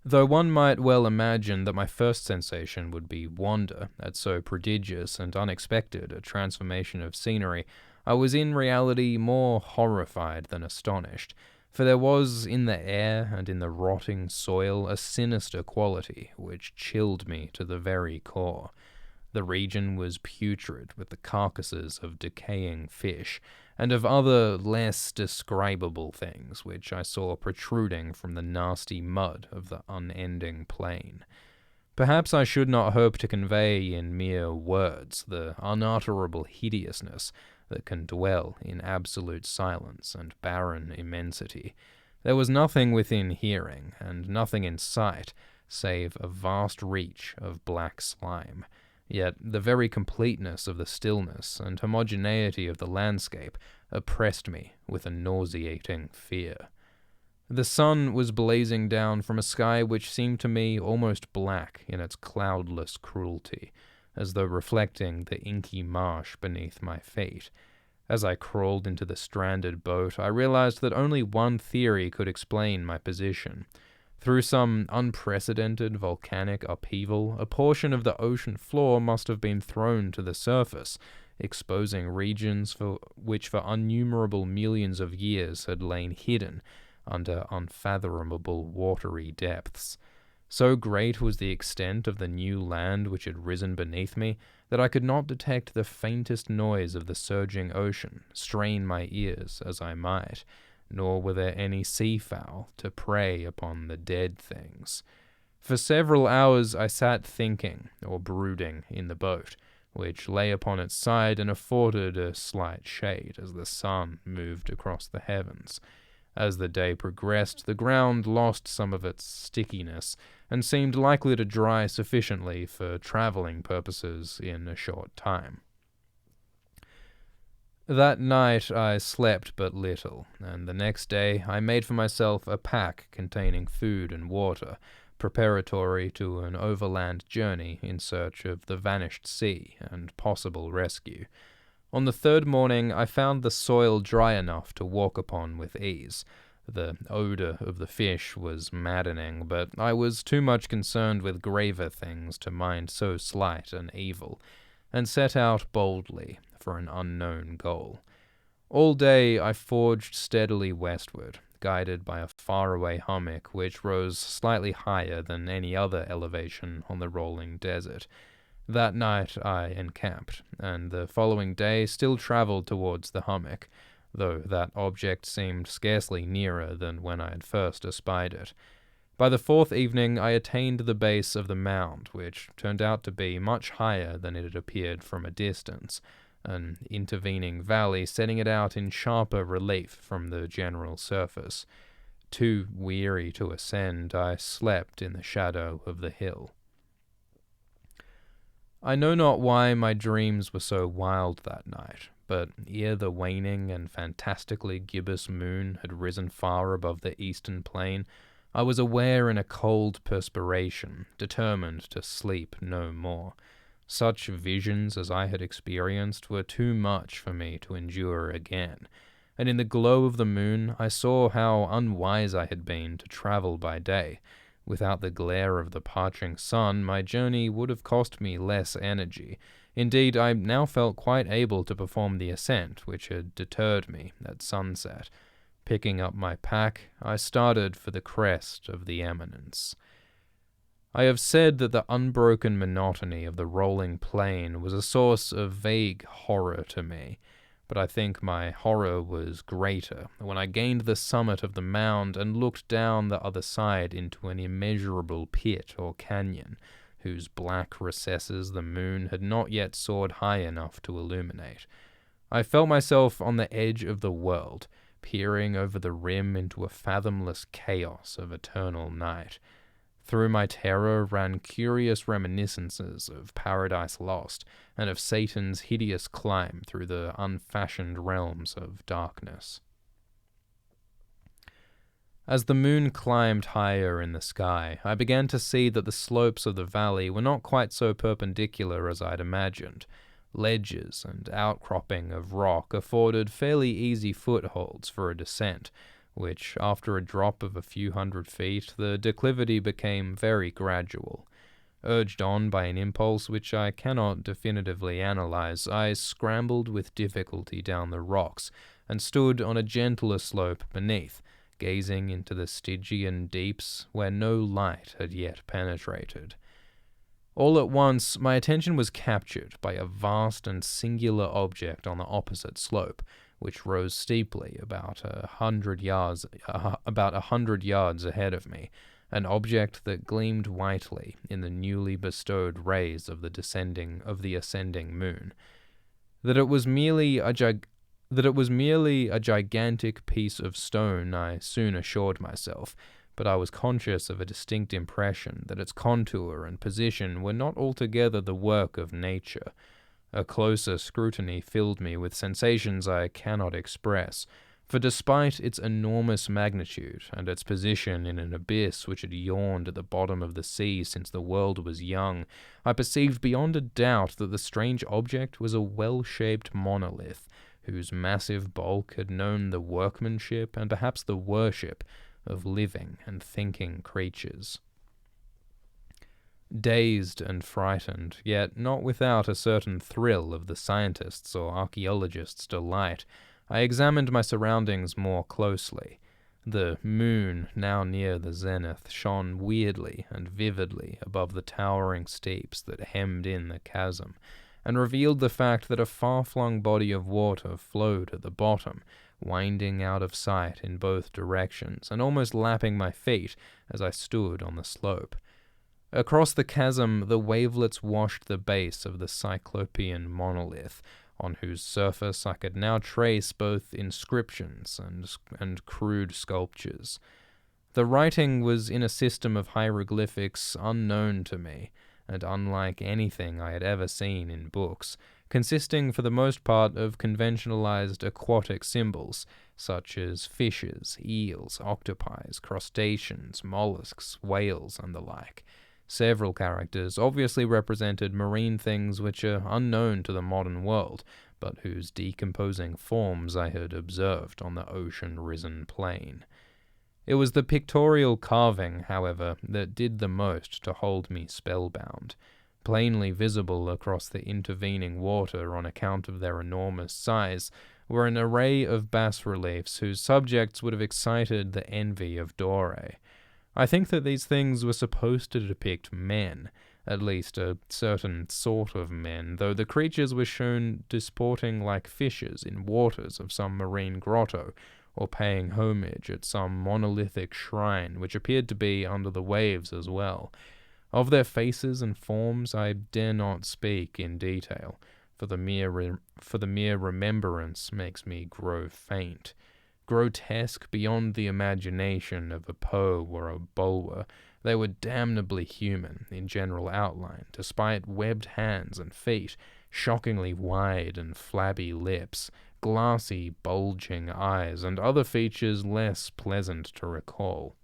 Though one might well imagine that my first sensation would be wonder at so prodigious and unexpected a transformation of scenery, I was in reality more horrified than astonished, for there was in the air and in the rotting soil a sinister quality which chilled me to the very core. The region was putrid with the carcasses of decaying fish, and of other less describable things which I saw protruding from the nasty mud of the unending plain. Perhaps I should not hope to convey in mere words the unutterable hideousness that can dwell in absolute silence and barren immensity. There was nothing within hearing, and nothing in sight, save a vast reach of black slime. Yet the very completeness of the stillness and homogeneity of the landscape oppressed me with a nauseating fear. The sun was blazing down from a sky which seemed to me almost black in its cloudless cruelty, as though reflecting the inky marsh beneath my feet. As I crawled into the stranded boat, I realized that only one theory could explain my position. Through some unprecedented volcanic upheaval, a portion of the ocean floor must have been thrown to the surface, exposing regions which for innumerable millions of years had lain hidden under unfathomable watery depths. So great was the extent of the new land which had risen beneath me that I could not detect the faintest noise of the surging ocean, strain my ears as I might, nor were there any sea-fowl to prey upon the dead things. For several hours I sat thinking or brooding in the boat, which lay upon its side and afforded a slight shade as the sun moved across the heavens. As the day progressed, the ground lost some of its stickiness and seemed likely to dry sufficiently for traveling purposes in a short time. That night I slept but little, and the next day I made for myself a pack containing food and water, preparatory to an overland journey in search of the vanished sea and possible rescue. On the third morning I found the soil dry enough to walk upon with ease. The odor of the fish was maddening, but I was too much concerned with graver things to mind so slight an evil, and set out boldly for an unknown goal. All day I forged steadily westward, guided by a faraway hummock which rose slightly higher than any other elevation on the rolling desert. That night I encamped, and the following day still traveled towards the hummock, though that object seemed scarcely nearer than when I had first espied it. By the fourth evening I attained the base of the mound, which turned out to be much higher than it had appeared from a distance, an intervening valley setting it out in sharper relief from the general surface. Too weary to ascend, I slept in the shadow of the hill. I know not why my dreams were so wild that night, but ere the waning and fantastically gibbous moon had risen far above the eastern plain, I was aware in a cold perspiration, determined to sleep no more. Such visions as I had experienced were too much for me to endure again, and in the glow of the moon I saw how unwise I had been to travel by day. Without the glare of the parching sun, my journey would have cost me less energy. Indeed, I now felt quite able to perform the ascent which had deterred me at sunset. Picking up my pack, I started for the crest of the eminence. I have said that the unbroken monotony of the rolling plain was a source of vague horror to me, but I think my horror was greater when I gained the summit of the mound and looked down the other side into an immeasurable pit or canyon, whose black recesses the moon had not yet soared high enough to illuminate. I felt myself on the edge of the world, peering over the rim into a fathomless chaos of eternal night. Through my terror ran curious reminiscences of Paradise Lost and of Satan's hideous climb through the unfashioned realms of darkness. As the moon climbed higher in the sky, I began to see that the slopes of the valley were not quite so perpendicular as I'd imagined. Ledges and outcropping of rock afforded fairly easy footholds for a descent, which, after a drop of a few hundred feet, the declivity became very gradual. Urged on by an impulse which I cannot definitively analyze, I scrambled with difficulty down the rocks and stood on a gentler slope beneath, gazing into the Stygian deeps where no light had yet penetrated. All at once, my attention was captured by a vast and singular object on the opposite slope, which rose steeply about 100 yards ahead of me, an object that gleamed whitely in the newly bestowed rays of the ascending moon. That it was merely a gigantic piece of stone, I soon assured myself, but I was conscious of a distinct impression that its contour and position were not altogether the work of nature. A closer scrutiny filled me with sensations I cannot express, for despite its enormous magnitude and its position in an abyss which had yawned at the bottom of the sea since the world was young, I perceived beyond a doubt that the strange object was a well-shaped monolith, whose massive bulk had known the workmanship and perhaps the worship of living and thinking creatures. Dazed and frightened, yet not without a certain thrill of the scientist's or archaeologist's delight, I examined my surroundings more closely. The moon, now near the zenith, shone weirdly and vividly above the towering steeps that hemmed in the chasm, and revealed the fact that a far-flung body of water flowed at the bottom, winding out of sight in both directions, and almost lapping my feet as I stood on the slope. Across the chasm, the wavelets washed the base of the cyclopean monolith, on whose surface I could now trace both inscriptions and crude sculptures. The writing was in a system of hieroglyphics unknown to me, and unlike anything I had ever seen in books, consisting for the most part of conventionalized aquatic symbols, such as fishes, eels, octopi, crustaceans, mollusks, whales, and the like. Several characters obviously represented marine things which are unknown to the modern world, but whose decomposing forms I had observed on the ocean-risen plain. It was the pictorial carving, however, that did the most to hold me spellbound. Plainly visible across the intervening water on account of their enormous size, were an array of bas-reliefs whose subjects would have excited the envy of Dore. I think that these things were supposed to depict men, at least a certain sort of men, though the creatures were shown disporting like fishes in waters of some marine grotto, or paying homage at some monolithic shrine which appeared to be under the waves as well. Of their faces and forms I dare not speak in detail, for the mere remembrance makes me grow faint. Grotesque beyond the imagination of a Poe or a Bulwer, they were damnably human in general outline, despite webbed hands and feet, shockingly wide and flabby lips, glassy, bulging eyes, and other features less pleasant to recall.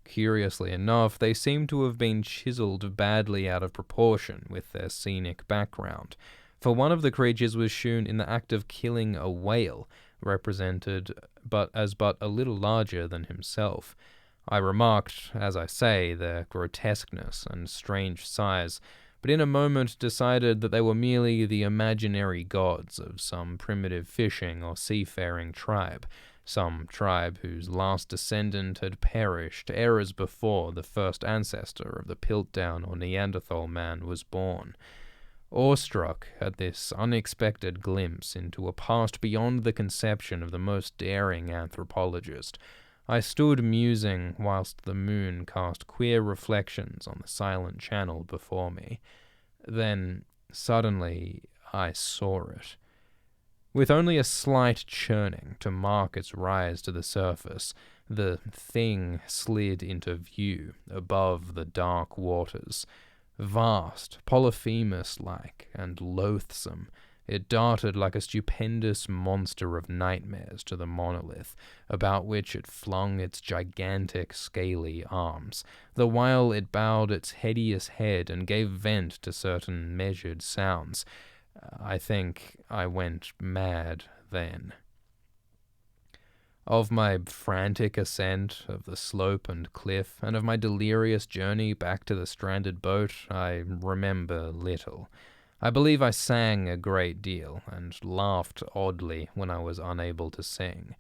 Curiously enough, they seem to have been chiseled badly out of proportion with their scenic background, for one of the creatures was shewn in the act of killing a whale, represented but a little larger than himself. I remarked, as I say, their grotesqueness and strange size, but in a moment decided that they were merely the imaginary gods of some primitive fishing or seafaring tribe, some tribe whose last descendant had perished eras before the first ancestor of the Piltdown or Neanderthal man was born. Awestruck at this unexpected glimpse into a past beyond the conception of the most daring anthropologist, I stood musing whilst the moon cast queer reflections on the silent channel before me. Then, suddenly, I saw it. With only a slight churning to mark its rise to the surface, the thing slid into view above the dark waters. Vast, Polyphemus-like, and loathsome, it darted like a stupendous monster of nightmares to the monolith, about which it flung its gigantic, scaly arms, the while it bowed its hideous head and gave vent to certain measured sounds. I think I went mad then. Of my frantic ascent of the slope and cliff, and of my delirious journey back to the stranded boat, I remember little. I believe I sang a great deal, and laughed oddly when I was unable to sing.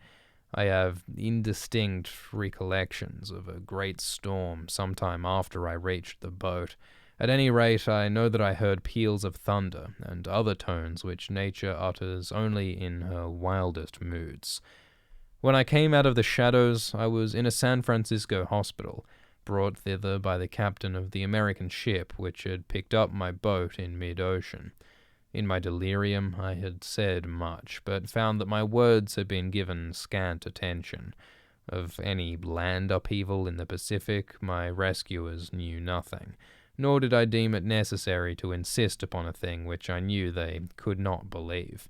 I have indistinct recollections of a great storm some time after I reached the boat. At any rate, I know that I heard peals of thunder, and other tones which nature utters only in her wildest moods. When I came out of the shadows, I was in a San Francisco hospital, brought thither by the captain of the American ship which had picked up my boat in mid-ocean. In my delirium I had said much, but found that my words had been given scant attention. Of any land upheaval in the Pacific, my rescuers knew nothing, nor did I deem it necessary to insist upon a thing which I knew they could not believe.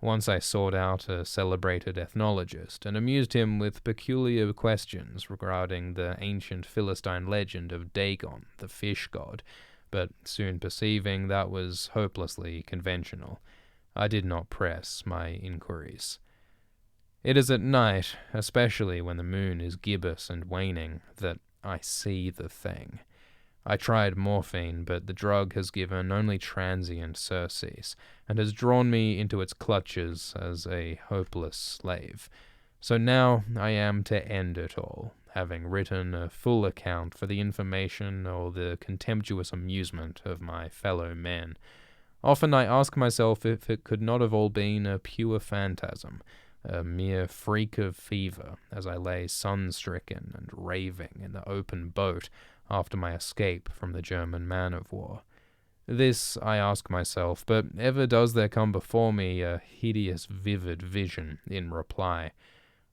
Once I sought out a celebrated ethnologist and amused him with peculiar questions regarding the ancient Philistine legend of Dagon, the fish god, but soon perceiving that was hopelessly conventional, I did not press my inquiries. It is at night, especially when the moon is gibbous and waning, that I see the thing. I tried morphine, but the drug has given only transient surcease, and has drawn me into its clutches as a hopeless slave. So now I am to end it all, having written a full account for the information or the contemptuous amusement of my fellow men. Often I ask myself if it could not have all been a pure phantasm, a mere freak of fever, as I lay sun-stricken and raving in the open boat after my escape from the German man-of-war. This I ask myself, but ever does there come before me a hideous vivid vision in reply.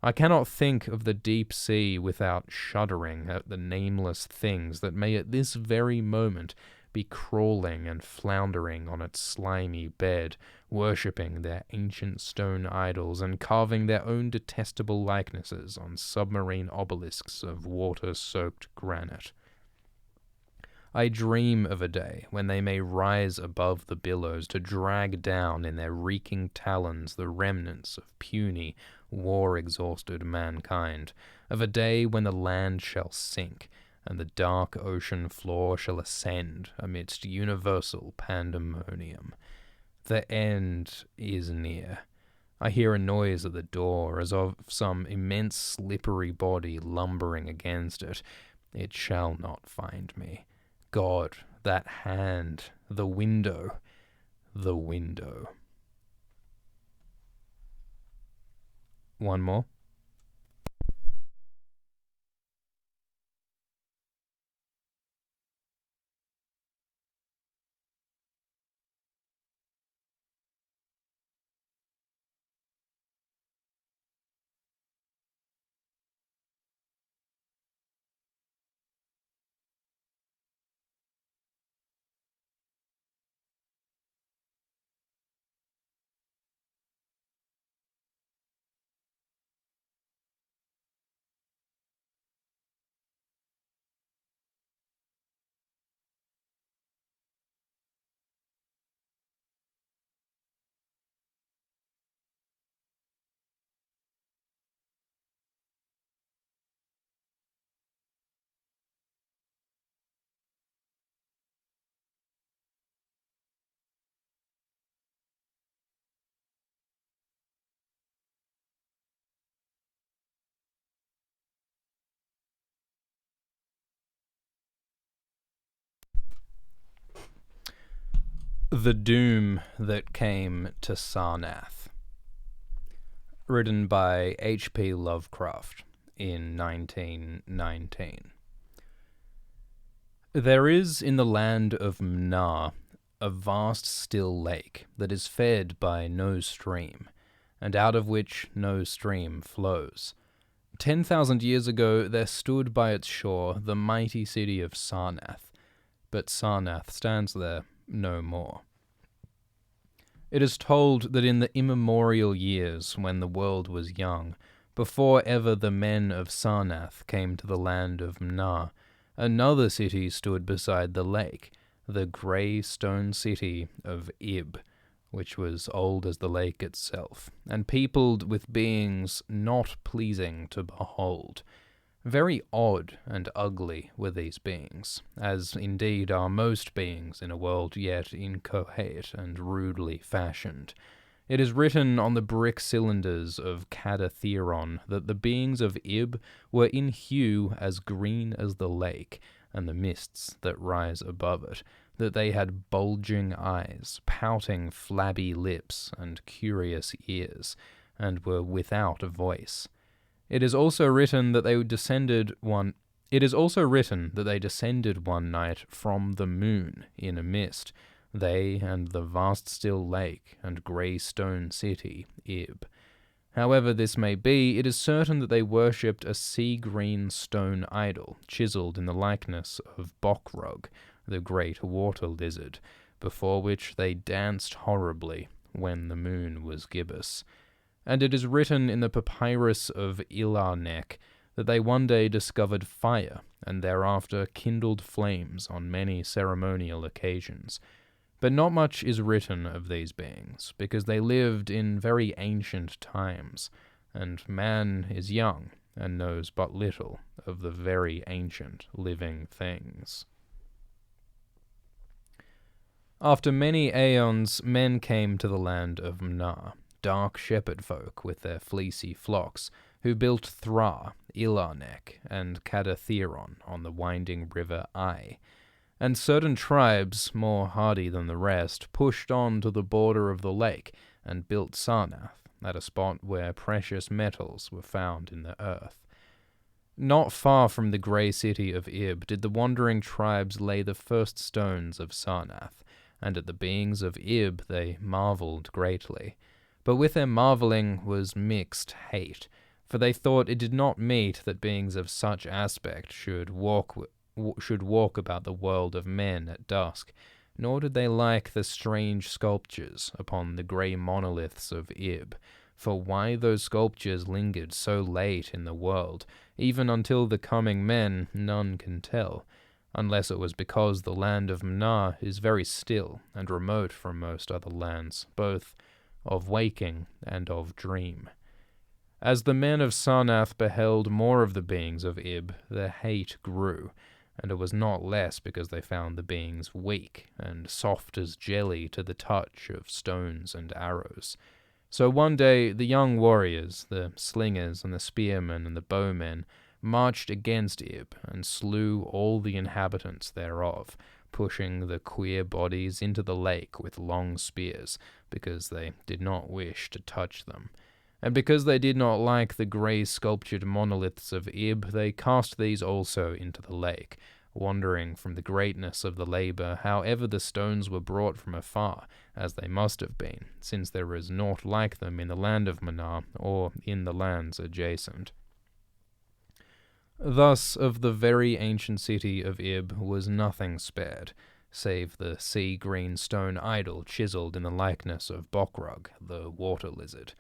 I cannot think of the deep sea without shuddering at the nameless things that may at this very moment be crawling and floundering on its slimy bed, worshipping their ancient stone idols and carving their own detestable likenesses on submarine obelisks of water-soaked granite. I dream of a day when they may rise above the billows to drag down in their reeking talons the remnants of puny, war-exhausted mankind, of a day when the land shall sink, and the dark ocean floor shall ascend amidst universal pandemonium. The end is near. I hear a noise at the door as of some immense slippery body lumbering against it. It shall not find me. God, that hand, the window, the window. One more. The Doom That Came to Sarnath, written by H.P. Lovecraft in 1919. There is in the land of Mnar a vast still lake that is fed by no stream, and out of which no stream flows. 10,000 years ago there stood by its shore the mighty city of Sarnath, but Sarnath stands there no more. It is told that in the immemorial years when the world was young, before ever the men of Sarnath came to the land of Mnar, another city stood beside the lake, the grey stone city of Ib, which was old as the lake itself, and peopled with beings not pleasing to behold. Very odd and ugly were these beings, as indeed are most beings in a world yet inchoate and rudely fashioned. It is written on the brick cylinders of Cadatheron that the beings of Ib were in hue as green as the lake, and the mists that rise above it, that they had bulging eyes, pouting flabby lips, and curious ears, and were without a voice. It is also written that they descended one night from the moon in a mist, they and the vast still lake and grey stone city, Ib. However this may be, it is certain that they worshipped a sea-green stone idol, chiselled in the likeness of Bokrug, the great water lizard, before which they danced horribly when the moon was gibbous. And it is written in the papyrus of Ilarnek that they one day discovered fire, and thereafter kindled flames on many ceremonial occasions. But not much is written of these beings, because they lived in very ancient times, and man is young and knows but little of the very ancient living things. After many aeons, men came to the land of Mnar, dark shepherd folk with their fleecy flocks, who built Thra, Ilarnek, and Cadatheron on the winding river Ai. And certain tribes, more hardy than the rest, pushed on to the border of the lake and built Sarnath, at a spot where precious metals were found in the earth. Not far from the grey city of Ib did the wandering tribes lay the first stones of Sarnath, and at the beings of Ib they marvelled greatly. But with their marvelling was mixed hate, for they thought it did not meet that beings of such aspect should walk about the world of men at dusk, nor did they like the strange sculptures upon the grey monoliths of Ib, for why those sculptures lingered so late in the world, even until the coming men, none can tell, unless it was because the land of Mnar is very still and remote from most other lands, both of waking and of dream. As the men of Sarnath beheld more of the beings of Ib, their hate grew, and it was not less because they found the beings weak and soft as jelly to the touch of stones and arrows. So one day the young warriors, the slingers and the spearmen and the bowmen, marched against Ib and slew all the inhabitants thereof, pushing the queer bodies into the lake with long spears, because they did not wish to touch them. And because they did not like the grey sculptured monoliths of Ib, they cast these also into the lake, wondering from the greatness of the labour how ever the stones were brought from afar, as they must have been, since there is naught like them in the land of Mnar, or in the lands adjacent. Thus of the very ancient city of Ib was nothing spared, save the sea-green stone idol chiselled in the likeness of Bokrug, the water lizard.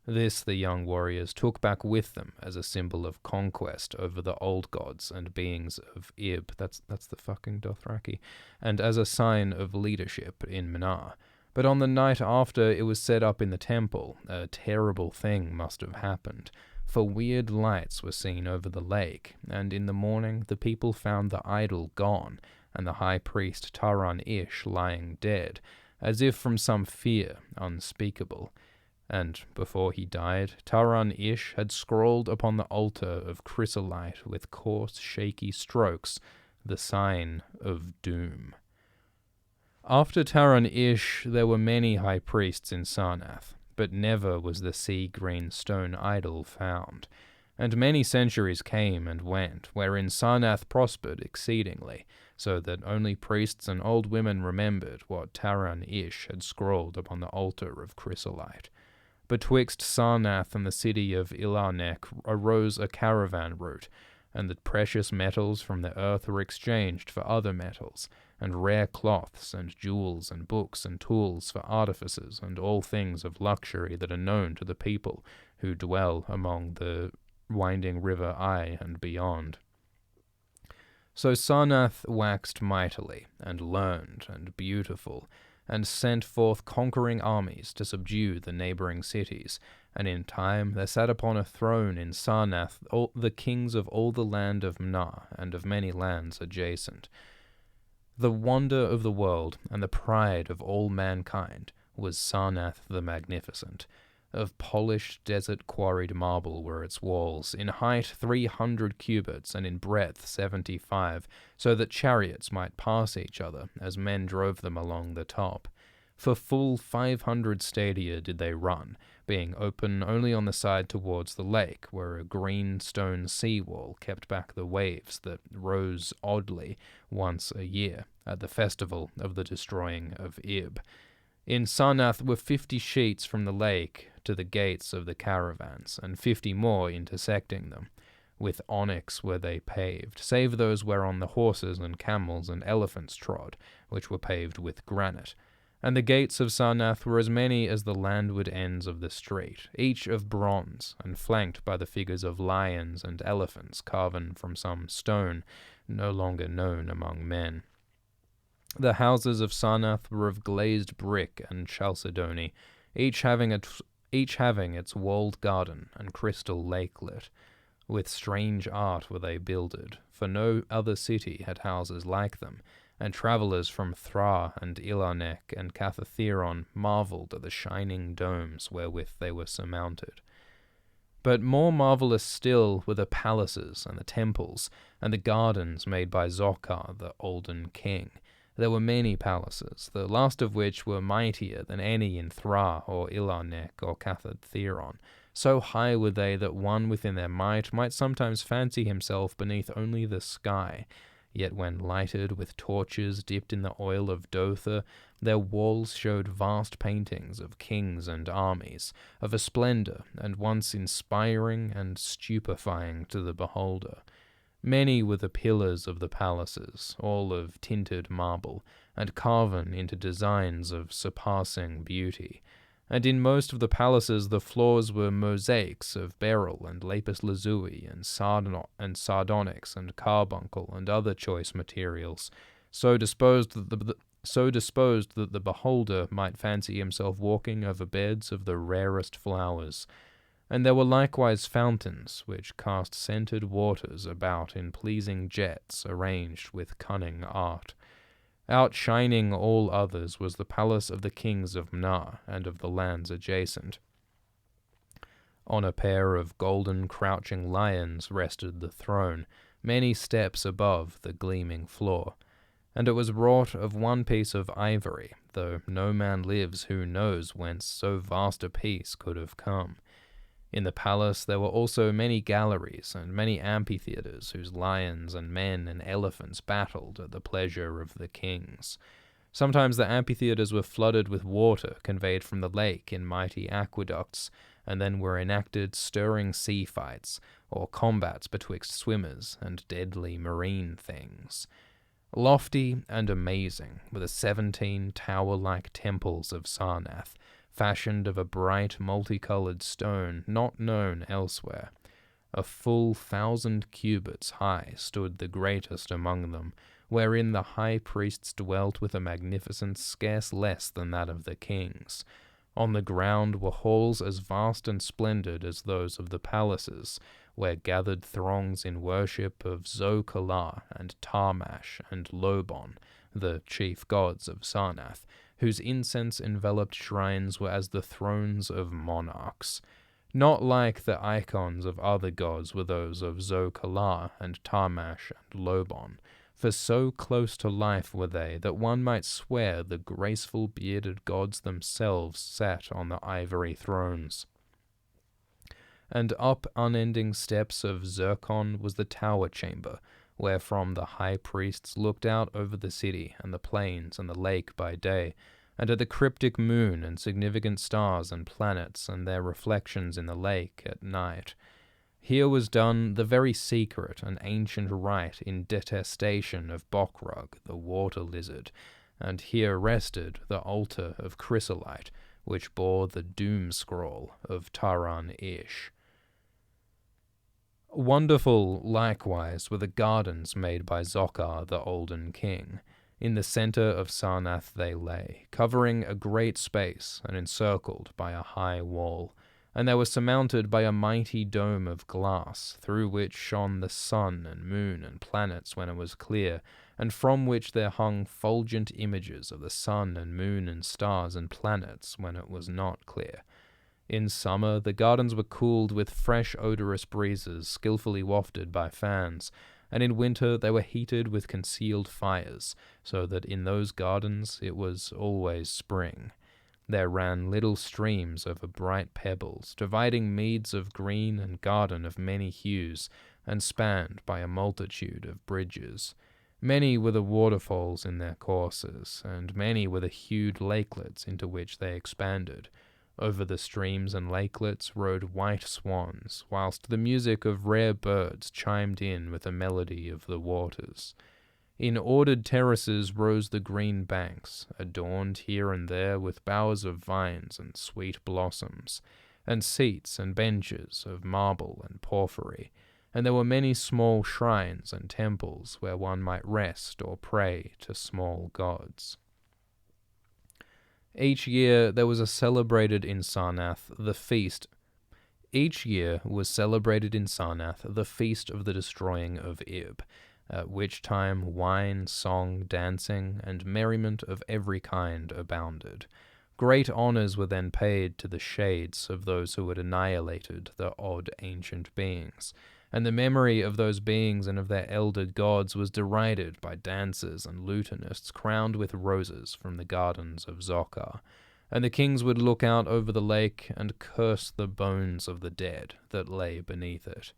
This the young warriors took back with them as a symbol of conquest over the old gods and beings of Ib, that's the fucking Dothraki, and as a sign of leadership in Mnar. But on the night after it was set up in the temple, a terrible thing must have happened, for weird lights were seen over the lake, and in the morning the people found the idol gone, and the high priest Taran-Ish lying dead, as if from some fear unspeakable. And before he died, Taran-Ish had scrawled upon the altar of chrysolite with coarse, shaky strokes the sign of doom. After Taran-Ish there were many high priests in Sarnath, but never was the sea-green stone idol found. And many centuries came and went, wherein Sarnath prospered exceedingly, so that only priests and old women remembered what Taran-Ish had scrawled upon the altar of chrysolite. Betwixt Sarnath and the city of Ilarnek arose a caravan route, and the precious metals from the earth were exchanged for other metals, and rare cloths and jewels and books and tools for artificers and all things of luxury that are known to the people who dwell among the winding river Ai and beyond. So Sarnath waxed mightily, and learned, and beautiful, and sent forth conquering armies to subdue the neighbouring cities, and in time there sat upon a throne in Sarnath all the kings of all the land of Mnar, and of many lands adjacent. The wonder of the world, and the pride of all mankind, was Sarnath the Magnificent. Of polished desert-quarried marble were its walls, in height 300 cubits, and in breadth 75, so that chariots might pass each other, as men drove them along the top. For full 500 stadia did they run, being open only on the side towards the lake, where a green stone sea-wall kept back the waves that rose oddly once a year, at the festival of the destroying of Ib. In Sarnath were 50 sheets from the lake to the gates of the caravans, and 50 more intersecting them. With onyx were they paved, save those whereon the horses and camels and elephants trod, which were paved with granite. And the gates of Sarnath were as many as the landward ends of the street, each of bronze, and flanked by the figures of lions and elephants carven from some stone no longer known among men. The houses of Sarnath were of glazed brick and chalcedony, each having its walled garden and crystal lakelet. With strange art were they builded, for no other city had houses like them, and travellers from Thra and Ilarnek and Cathatheron marvelled at the shining domes wherewith they were surmounted. But more marvellous still were the palaces and the temples, and the gardens made by Zokkar, the olden king. There were many palaces, the last of which were mightier than any in Thra or Ilarnek or Cathatheron. So high were they that one within their might sometimes fancy himself beneath only the sky. Yet when lighted with torches dipped in the oil of Dotha, their walls showed vast paintings of kings and armies, of a splendour and once inspiring and stupefying to the beholder. Many were the pillars of the palaces, all of tinted marble, and carven into designs of surpassing beauty. And in most of the palaces the floors were mosaics of beryl and lapis lazuli and sardonyx and carbuncle and other choice materials, so disposed that the beholder might fancy himself walking over beds of the rarest flowers. And there were likewise fountains, which cast scented waters about in pleasing jets arranged with cunning art. Outshining all others was the palace of the kings of Mnar and of the lands adjacent. On a pair of golden crouching lions rested the throne, many steps above the gleaming floor, and it was wrought of one piece of ivory, though no man lives who knows whence so vast a piece could have come. In the palace there were also many galleries and many amphitheatres whose lions and men and elephants battled at the pleasure of the kings. Sometimes the amphitheatres were flooded with water conveyed from the lake in mighty aqueducts, and then were enacted stirring sea fights, or combats betwixt swimmers and deadly marine things. Lofty and amazing were the 17 tower-like temples of Sarnath, fashioned of a bright multicolored stone not known elsewhere. A full 1,000 cubits high stood the greatest among them, wherein the high priests dwelt with a magnificence scarce less than that of the kings. On the ground were halls as vast and splendid as those of the palaces, where gathered throngs in worship of Zo-Kala and Tarmash and Lobon, the chief gods of Sarnath, whose incense-enveloped shrines were as the thrones of monarchs. Not like the icons of other gods were those of Zo-Kala and Tarmash and Lobon, for so close to life were they that one might swear the graceful bearded gods themselves sat on the ivory thrones. And up unending steps of zircon was the tower chamber, wherefrom the high priests looked out over the city and the plains and the lake by day, and at the cryptic moon and significant stars and planets and their reflections in the lake at night. Here was done the very secret and ancient rite in detestation of Bokrug, the water lizard, and here rested the altar of chrysolite, which bore the doom scroll of Taran-Ish. Wonderful, likewise, were the gardens made by Zokkar, the olden king. In the center of Sarnath they lay, covering a great space and encircled by a high wall, and they were surmounted by a mighty dome of glass, through which shone the sun and moon and planets when it was clear, and from which there hung fulgent images of the sun and moon and stars and planets when it was not clear. In summer the gardens were cooled with fresh odorous breezes skillfully wafted by fans, and in winter they were heated with concealed fires, so that in those gardens it was always spring. There ran little streams over bright pebbles, dividing meads of green and garden of many hues, and spanned by a multitude of bridges. Many were the waterfalls in their courses, and many were the hued lakelets into which they expanded. Over the streams and lakelets rode white swans, whilst the music of rare birds chimed in with the melody of the waters. In ordered terraces rose the green banks, adorned here and there with bowers of vines and sweet blossoms, and seats and benches of marble and porphyry, and there were many small shrines and temples where one might rest or pray to small gods. Each year there was celebrated in Sarnath the feast. Each year was celebrated in Sarnath the feast of the destroying of Ib, at which time wine, song, dancing, and merriment of every kind abounded. Great honours were then paid to the shades of those who had annihilated the odd ancient beings, and the memory of those beings and of their elder gods was derided by dancers and lutanists crowned with roses from the gardens of Zokkar, and the kings would look out over the lake and curse the bones of the dead that lay beneath it.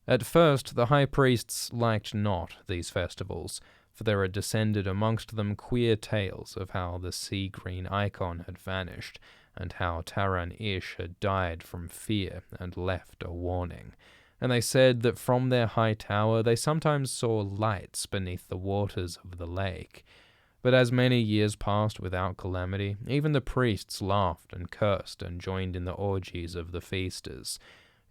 At first the high priests liked not these festivals, for there had descended amongst them queer tales of how the sea-green icon had vanished, and how Taran-Ish had died from fear and left a warning. And they said that from their high tower they sometimes saw lights beneath the waters of the lake. But as many years passed without calamity, even the priests laughed and cursed and joined in the orgies of the feasters.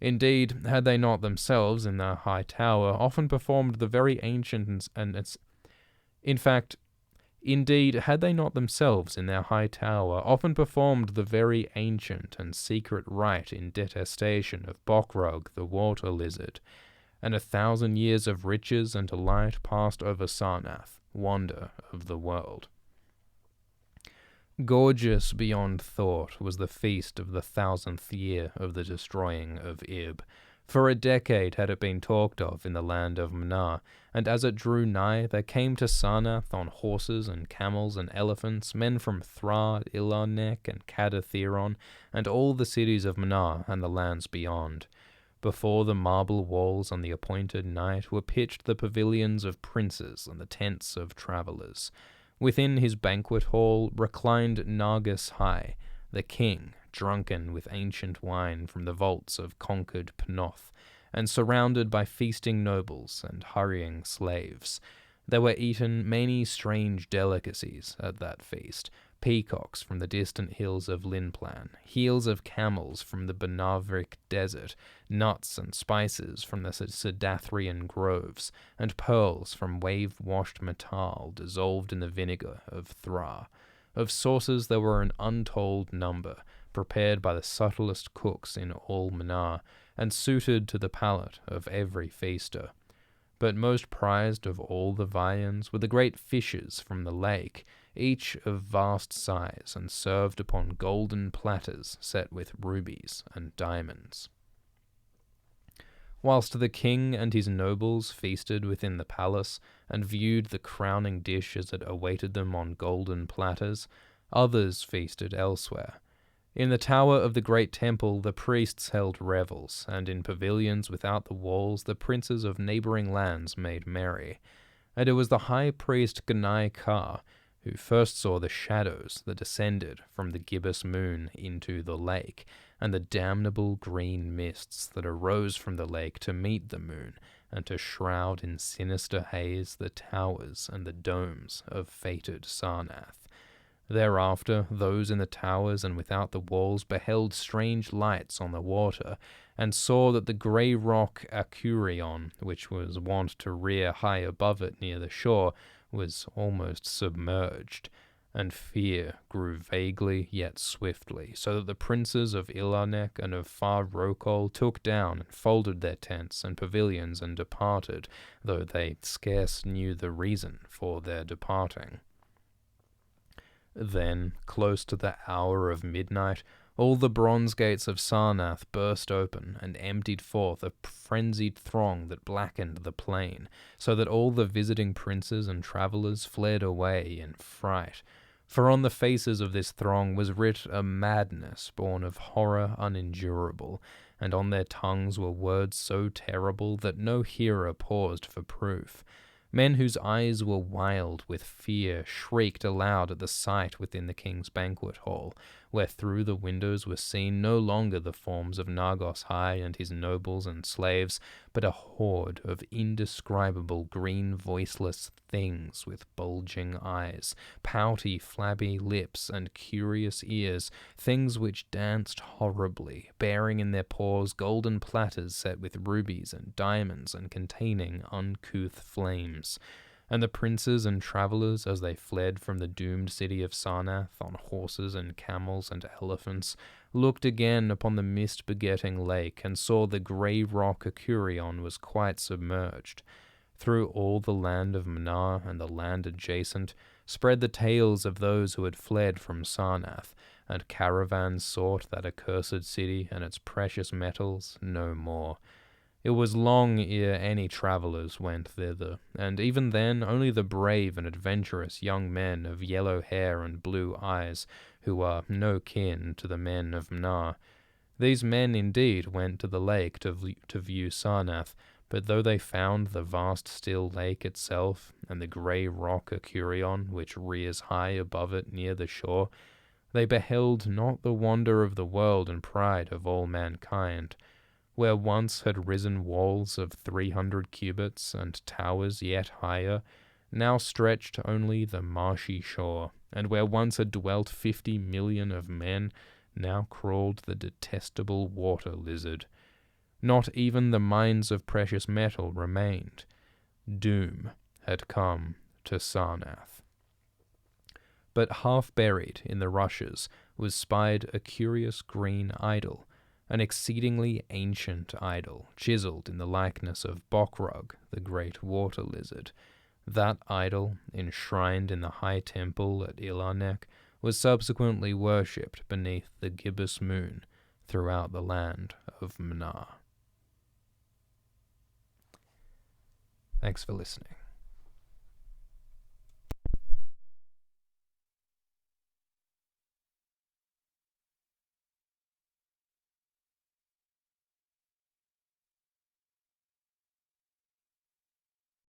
Indeed, had they not themselves in their high tower often performed the very ancient had they not themselves in their high tower often performed the very ancient and secret rite in detestation of Bokrug the water lizard, and 1,000 years of riches and delight passed over Sarnath, wonder of the world. Gorgeous beyond thought was the feast of the 1000th year of the destroying of Ib. For a decade had it been talked of in the land of Mnar, and as it drew nigh, there came to Sarnath on horses and camels and elephants men from Thra, Ilarnek, and Cadatheron, and all the cities of Mnar and the lands beyond. Before the marble walls on the appointed night were pitched the pavilions of princes and the tents of travellers. Within his banquet hall reclined Nargis High, the king, drunken with ancient wine from the vaults of conquered Pnoth, and surrounded by feasting nobles and hurrying slaves. There were eaten many strange delicacies at that feast, peacocks from the distant hills of Linplan, heels of camels from the Banavrik desert, nuts and spices from the Sedathrian groves, and pearls from wave-washed metal dissolved in the vinegar of Thra. Of sauces there were an untold number, prepared by the subtlest cooks in all Mnar, and suited to the palate of every feaster. But most prized of all the viands were the great fishes from the lake, each of vast size, and served upon golden platters set with rubies and diamonds. Whilst the king and his nobles feasted within the palace, and viewed the crowning dish as it awaited them on golden platters, others feasted elsewhere. In the tower of the great temple the priests held revels, and in pavilions without the walls the princes of neighboring lands made merry. And it was the high priest Gnai Ka who first saw the shadows that descended from the gibbous moon into the lake, and the damnable green mists that arose from the lake to meet the moon, and to shroud in sinister haze the towers and the domes of fated Sarnath. Thereafter, those in the towers and without the walls beheld strange lights on the water, and saw that the grey rock Acurion, which was wont to rear high above it near the shore, was almost submerged, and fear grew vaguely yet swiftly, so that the princes of Ilarnek and of Far Rokol took down and folded their tents and pavilions and departed, though they scarce knew the reason for their departing. Then, close to the hour of midnight, all the bronze gates of Sarnath burst open and emptied forth a frenzied throng that blackened the plain, so that all the visiting princes and travellers fled away in fright. For on the faces of this throng was writ a madness born of horror unendurable, and on their tongues were words so terrible that no hearer paused for proof. Men whose eyes were wild with fear shrieked aloud at the sight within the king's banquet hall, where through the windows were seen no longer the forms of Nargos High and his nobles and slaves, but a horde of indescribable green voiceless things with bulging eyes, pouty flabby lips, and curious ears, things which danced horribly, bearing in their paws golden platters set with rubies and diamonds and containing uncouth flames. And the princes and travellers, as they fled from the doomed city of Sarnath on horses and camels and elephants, looked again upon the mist-begetting lake, and saw the grey rock Acurion was quite submerged. Through all the land of Mnar and the land adjacent spread the tales of those who had fled from Sarnath, and caravans sought that accursed city and its precious metals no more. It was long ere any travellers went thither, and even then only the brave and adventurous young men of yellow hair and blue eyes, who are no kin to the men of Mnar. These men indeed went to the lake to view Sarnath, but though they found the vast still lake itself, and the grey rock Acurion, which rears high above it near the shore, they beheld not the wonder of the world and pride of all mankind. Where once had risen walls of 300 cubits and towers yet higher, now stretched only the marshy shore, and where once had dwelt 50 million of men, now crawled the detestable water lizard. Not even the mines of precious metal remained. Doom had come to Sarnath. But half buried in the rushes was spied a curious green idol, an exceedingly ancient idol, chiselled in the likeness of Bokrug, the great water lizard. That idol, enshrined in the high temple at Ilarnek, was subsequently worshipped beneath the gibbous moon throughout the land of Mnar. Thanks for listening.